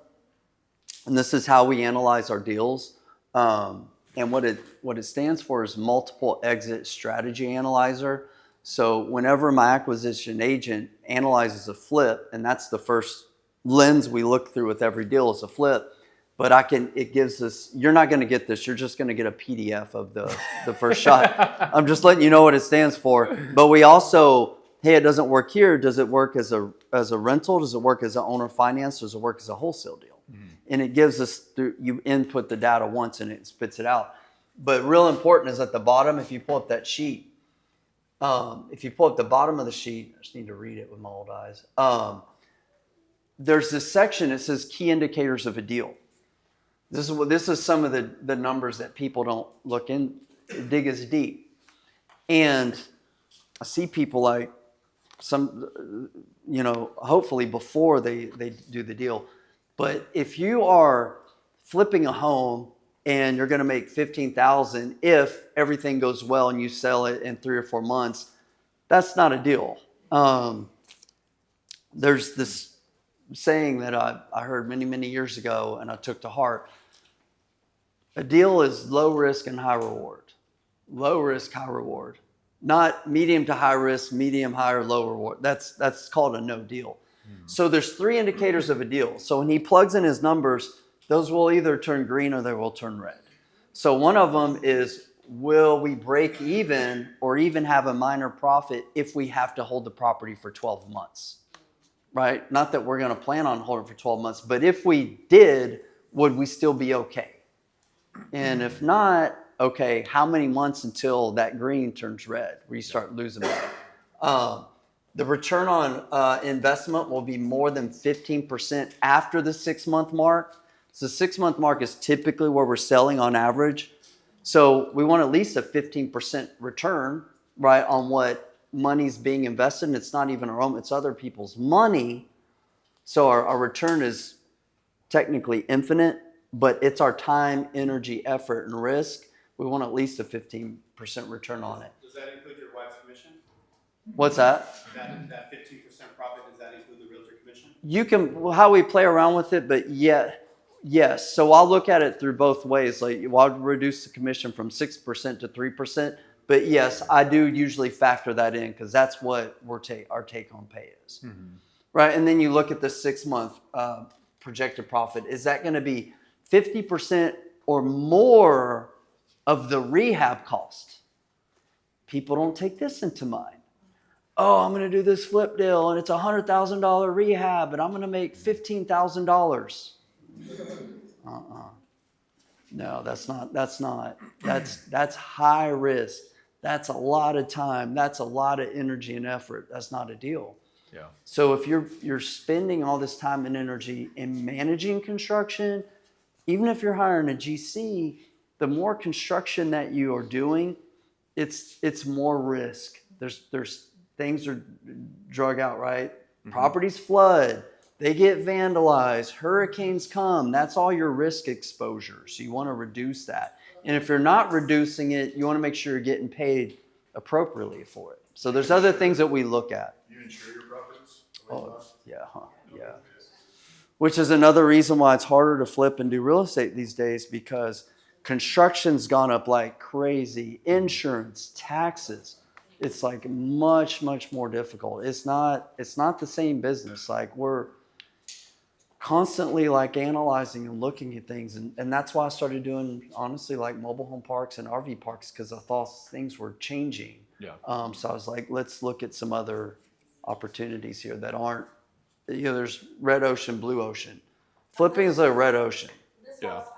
And this is how we analyze our deals. And what it stands for is multiple exit strategy analyzer. So whenever my acquisition agent analyzes a flip, and that's the first lens we look through with every deal is a flip, but it gives us, you're not going to get this, you're just going to get a PDF of the first shot. I'm just letting you know what it stands for. But we also, hey, it doesn't work here. Does it work as a rental? Does it work as an owner finance? Does it work as a wholesale deal? Mm-hmm. And it gives us, you input the data once and it spits it out. But real important is at the bottom, if you pull up that sheet, If you pull up the bottom of the sheet, I just need to read it with my old eyes. There's this section, it says key indicators of a deal. This is some of the numbers that people don't look in, dig as deep. And I see people like some, hopefully before they do the deal. But if you are flipping a home and you're going to make $15,000 if everything goes well and you sell it in 3 or 4 months, that's not a deal. There's this saying that I heard many, many years ago and I took to heart. A deal is low risk and high reward. Low risk, high reward. Not medium to high risk, medium, high, or low reward. That's called a no deal. So there's 3 indicators of a deal. So when he plugs in his numbers, those will either turn green or they will turn red. So one of them is, will we break even or even have a minor profit if we have to hold the property for 12 months? Right? Not that we're going to plan on holding for 12 months, but if we did, would we still be okay? And if not, okay, how many months until that green turns red, where you start losing money? The return on investment will be more than 15% after the 6-month mark. So the 6-month mark is typically where we're selling on average. So we want at least a 15% return, right, on what money's being invested in. It's not even our own, it's other people's money. So our return is technically infinite, but it's our time, energy, effort, and risk. We want at least a 15% return on it. Does that include your wife's commission? What's that? That 15% profit, does that include the realtor commission? You can, how we play around with it, but yes. So I'll look at it through both ways. Like, I'll reduce the commission from 6% to 3%. But yes, I do usually factor that in because that's what our take home pay is. Mm-hmm. Right. And then you look at the 6-month projected profit. Is that going to be 50% or more of the rehab cost? People don't take this into mind. Oh, I'm going to do this flip deal and it's $100,000 rehab and I'm going to make $15,000. No, that's high risk. That's a lot of time. That's a lot of energy and effort. That's not a deal. Yeah. So if you're spending all this time and energy in managing construction, even if you're hiring a GC, the more construction that you are doing, it's more risk. There's things are drug out, right? Mm-hmm. Properties flood, they get vandalized, hurricanes come. That's all your risk exposure. So you want to reduce that. And if you're not reducing it, you want to make sure you're getting paid appropriately for it. So there's other things that we look at. You insure your properties? Oh, yeah, yeah. Which is another reason why it's harder to flip and do real estate these days, because construction's gone up like crazy. Insurance, taxes. It's like much, much more difficult. It's not the same business. Like, we're constantly like analyzing and looking at things. And that's why I started doing, honestly, like mobile home parks and RV parks, because I thought things were changing. Yeah. So I was like, let's look at some other opportunities here that aren't, there's red ocean, blue ocean. Flipping is a red ocean. This Yeah. house,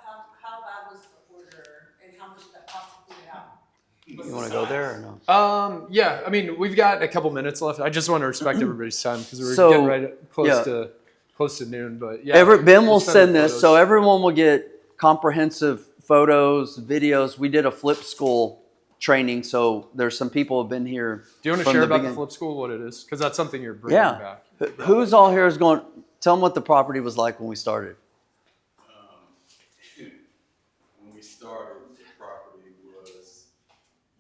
how bad was the foreclosure and how much did that cost to clean it out? You want to go there or no? Yeah, I mean, we've got a couple minutes left. I just want to respect everybody's time because we're So, getting right close to noon. But yeah, Ben will send this, photos. so everyone will get comprehensive photos, videos. We did a flip school training, so there's some people who have been here. Do you want to share about the flip school, what it is? Because that's something you're bringing back. Who's all here is going, tell them what the property was like when we started. When we started, the property was,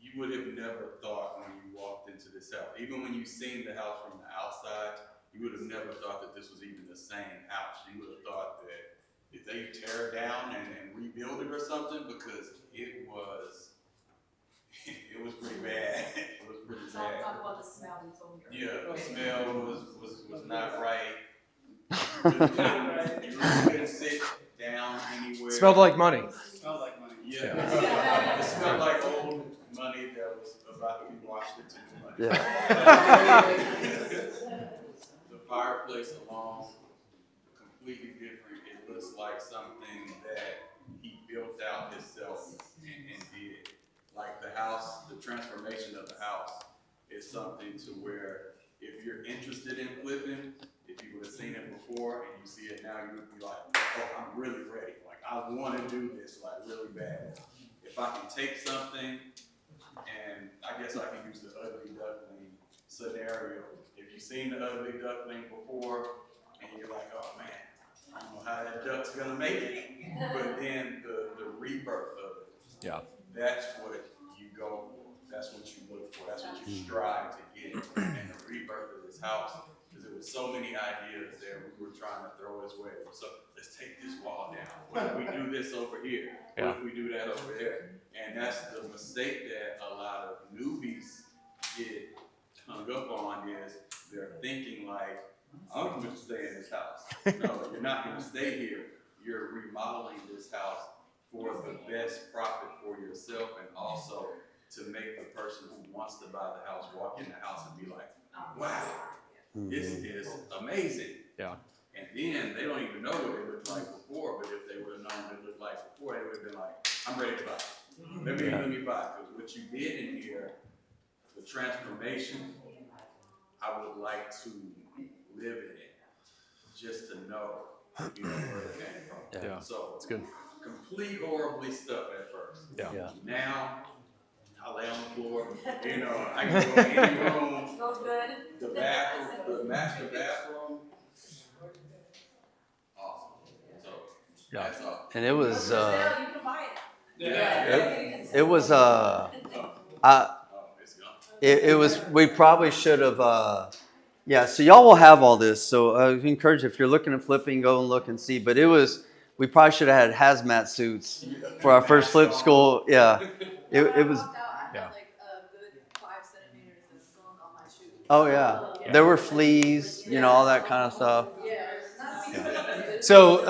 you would have never thought when you walked into this house, even when you seen the house from the outside, you would have never thought that this was even the same house. You would have thought that if they tear it down and rebuild it or something, because it was pretty bad. It was pretty bad. Talk about the smell you told me earlier. Yeah, the smell was not right. You really couldn't sit down anywhere. Smelled like money. It smelled like money. Yeah. It smelled like old money that was about to be washed into new money. Yeah. The fireplace alone, completely different. It looks like something that he built out himself and did. Like the house, the transformation of the house is something to where if you're interested in flipping, if you would have seen it before and you see it now, you would be like, oh, I'm really ready. Like, I want to do this like really bad. If I can take something, and I guess I can use the ugly duckling scenario. If you've seen the ugly duckling before and you're like, oh man, I don't know how that duck's gonna make it. But then the rebirth of it, Yeah. that's what you go for. That's what you look for. That's what you strive to get. And the rebirth of this house, because there was so many ideas there we were trying to throw his way. So let's take this wall down. What if we do this over here? What if we do that over there? And that's the mistake that a lot of newbies get hung up on, is they're thinking like, I'm going to stay in this house. No, you're not going to stay here. You're remodeling this house for the best profit for yourself, and also to make the person who wants to buy the house walk in the house and be like, wow, this is amazing. Yeah. And then they don't even know what it looked like before, but if they would have known what it looked like before, they would have been like, I'm ready to buy. Let me buy. Because what you did in here, the transformation, I would like to live in it, just to know, where it came from. Yeah. So It's good. complete horribly stuff at first. Yeah. Now, I lay on the floor, I can go in any room, Smells good. the bathroom, the master bathroom. Awesome. So, Yeah. that's all. And it was, You can buy it. it was, Oh, it's gone. it was, we probably should have, yeah, so y'all will have all this. So I encourage, if you're looking at flipping, go and look and see. But we probably should have had hazmat suits for our first flip school. Yeah, it was. I Yeah. had like a good 5 centimeters of skunk on my shoe. Oh yeah, there were fleas, all that kind of stuff. Yeah. So,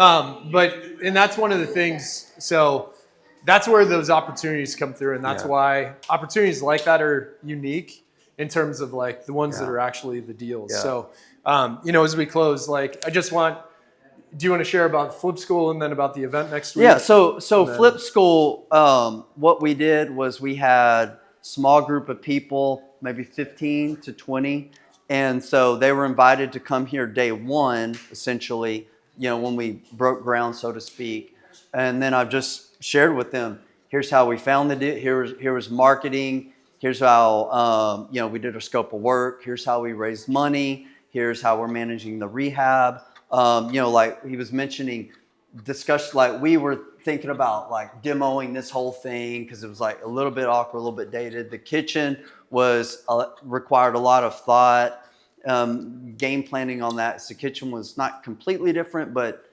and that's one of the things. So that's where those opportunities come through. And that's why opportunities like that are unique in terms of like the ones that are actually the deals. Yeah. So, as we close, like do you want to share about Flip School and then about the event next week? Yeah, so Flip School, what we did was we had small group of people, maybe 15 to 20. And so they were invited to come here day one, essentially, when we broke ground, so to speak. And then I've just shared with them, here's how we founded it. Here was marketing. Here's how, we did a scope of work. Here's how we raised money. Here's how we're managing the rehab. Like he was mentioning, discussion, like we were thinking about like demoing this whole thing because it was like a little bit awkward, a little bit dated. The kitchen was required a lot of thought, game planning on that. So the kitchen was not completely different, but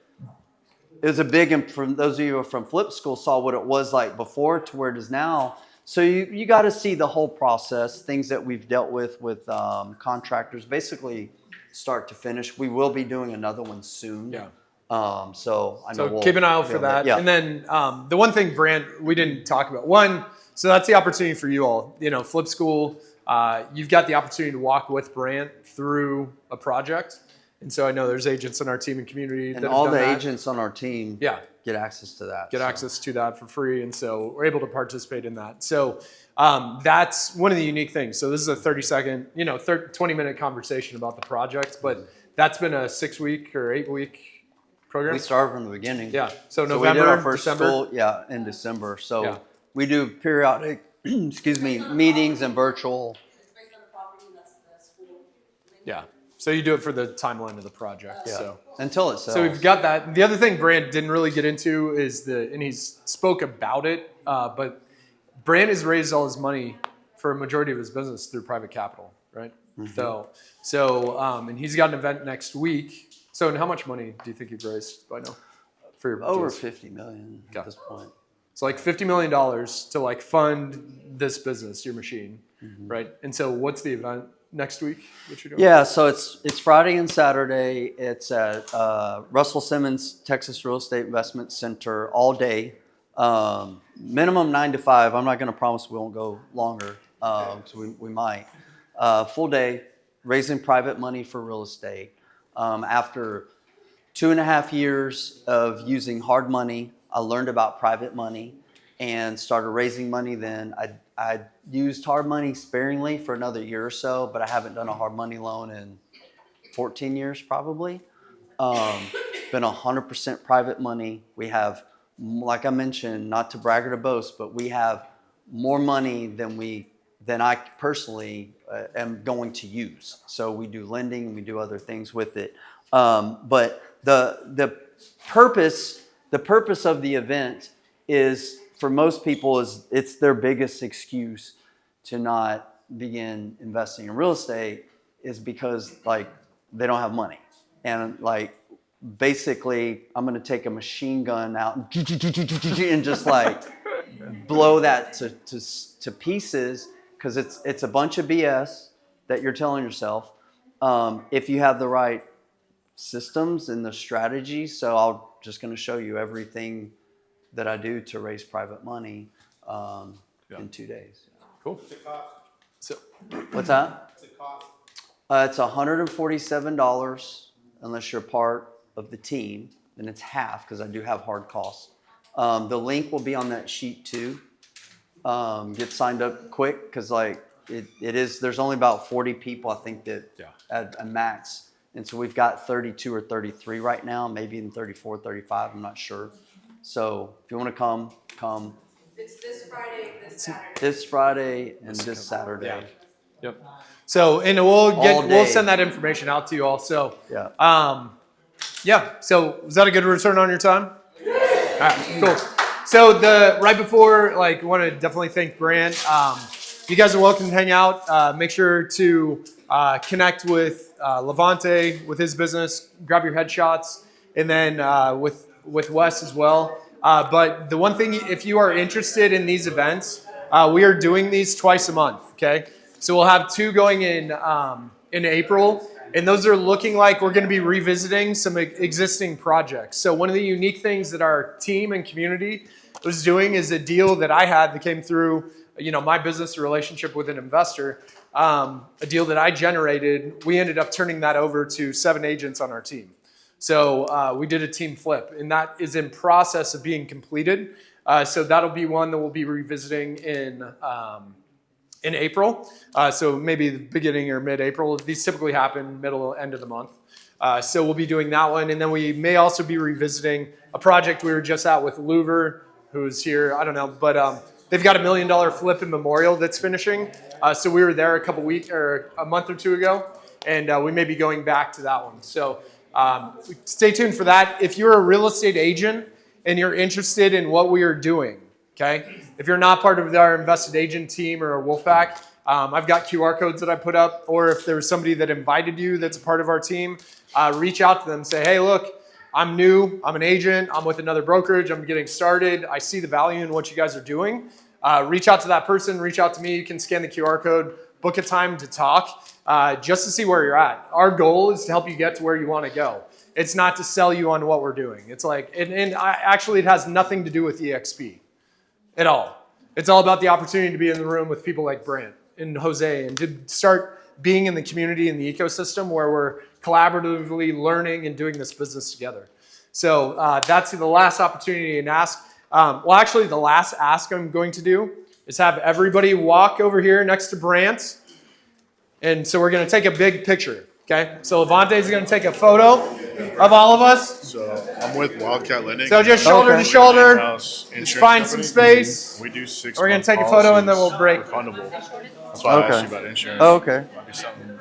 it was a big, and for those of you who are from Flip School saw what it was like before to where it is now. So you got to see the whole process, things that we've dealt with contractors, basically start to finish. We will be doing another one soon. Yeah. So I know So keep an eye out for that. Yeah. And then the one thing, Brant, we didn't talk about. One, so that's the opportunity for you all. Flip School, you've got the opportunity to walk with Brant through a project. And so I know there's agents in our team and community And that all have the done that. agents on our team get access to that. Get access to that for free. And so we're able to participate in that. So that's one of the unique things. So this is a 30-second, 20-minute conversation about the project, but that's been a 6-week or 8-week program. We started from the beginning. Yeah. So we November, did our first December. school, in December. So Yeah. we do periodic, meetings and virtual. It's based on the property, that's the school. Yeah. So you do it for the timeline of the project. Yeah. So. Until it sells. So we've got that. The other thing Brant didn't really get into is and he's spoke about it, but Brant has raised all his money for a majority of his business through private capital, right? Mm-hmm. So and he's got an event next week. So and how much money do you think you've raised by now? For your over deals? 50 million at this point. It's like $50 million to like fund this business, your machine, right? And so what's the event next week that you're doing? Yeah, so it's Friday and Saturday. It's at Russell Simmons Texas Real Estate Investment Center all day. Minimum 9 to 5. I'm not going to promise we won't go longer, so we might. Full day, raising private money for real estate. After 2.5 years of using hard money, I learned about private money and started raising money then. I used hard money sparingly for another year or so, but I haven't done a hard money loan in 14 years probably. Been 100% private money. We have, like I mentioned, not to brag or to boast, but we have more money than I personally am going to use. So we do lending and we do other things with it. But the purpose of the event is, for most people, it's their biggest excuse to not begin investing in real estate is because like they don't have money. And like basically I'm going to take a machine gun out and just like blow that to pieces, because it's a bunch of BS that you're telling yourself. If you have the right systems and the strategy. So I'm just going to show you everything that I do to raise private money in 2 days. Cool. What's it cost? So, What's that? What's it cost? It's $147 unless you're part of the team. Then it's half because I do have hard costs. The link will be on that sheet too. Get signed up quick because like it is. There's only about 40 people I think that at a max, and so we've got 32 or 33 right now, maybe even 34, 35. I'm not sure. So if you want to come. It's this Friday, this Saturday. This Friday and this Saturday. yeah. Yep. So, and we'll send that information out to you all. So, So, was that a good return on your time? All right, cool. So right before, like, I want to definitely thank Brant. You guys are welcome to hang out. Make sure to connect with Levante with his business. Grab your headshots, and then with Wes as well. But the one thing, if you are interested in these events, we are doing these twice a month. Okay, so we'll have 2 going in April, and those are looking like we're going to be revisiting some existing projects. So one of the unique things that our team and community was doing is a deal that I had that came through, my business relationship with an investor, a deal that I generated. We ended up turning that over to 7 agents on our team. So we did a team flip, and that is in process of being completed. So that'll be one that we'll be revisiting in April. So maybe the beginning or mid-April. These typically happen middle, end of the month. So we'll be doing that one. And then we may also be revisiting a project we were just at with Louver, who's here. I don't know, but they've got $1 million flip in Memorial that's finishing. So we were there a month or 2 ago, and we may be going back to that one. So stay tuned for that. If you're a real estate agent and you're interested in what we are doing, okay? If you're not part of our invested agent team or a Wolfpack, I've got QR codes that I put up, or if there's somebody that invited you that's a part of our team, reach out to them, say, hey, look, I'm new, I'm an agent, I'm with another brokerage, I'm getting started, I see the value in what you guys are doing. Reach out to that person, reach out to me, you can scan the QR code, book a time to talk, just to see where you're at. Our goal is to help you get to where you want to go. It's not to sell you on what we're doing. It's like, actually it has nothing to do with EXP at all. It's all about the opportunity to be in the room with people like Brant and Jose, and to start being in the community and the ecosystem where we're collaboratively learning and doing this business together. So that's the last opportunity and ask. Actually, the last ask I'm going to do is have everybody walk over here next to Brant. And so we're going to take a big picture. Okay, so Levante is going to take a photo of all of us. So I'm with Wildcat Lending. So just shoulder to shoulder, just find some space. We do 6 We're going to take a photo and then we'll break. Refundable. That's why I asked you about insurance. Oh, okay. Might be something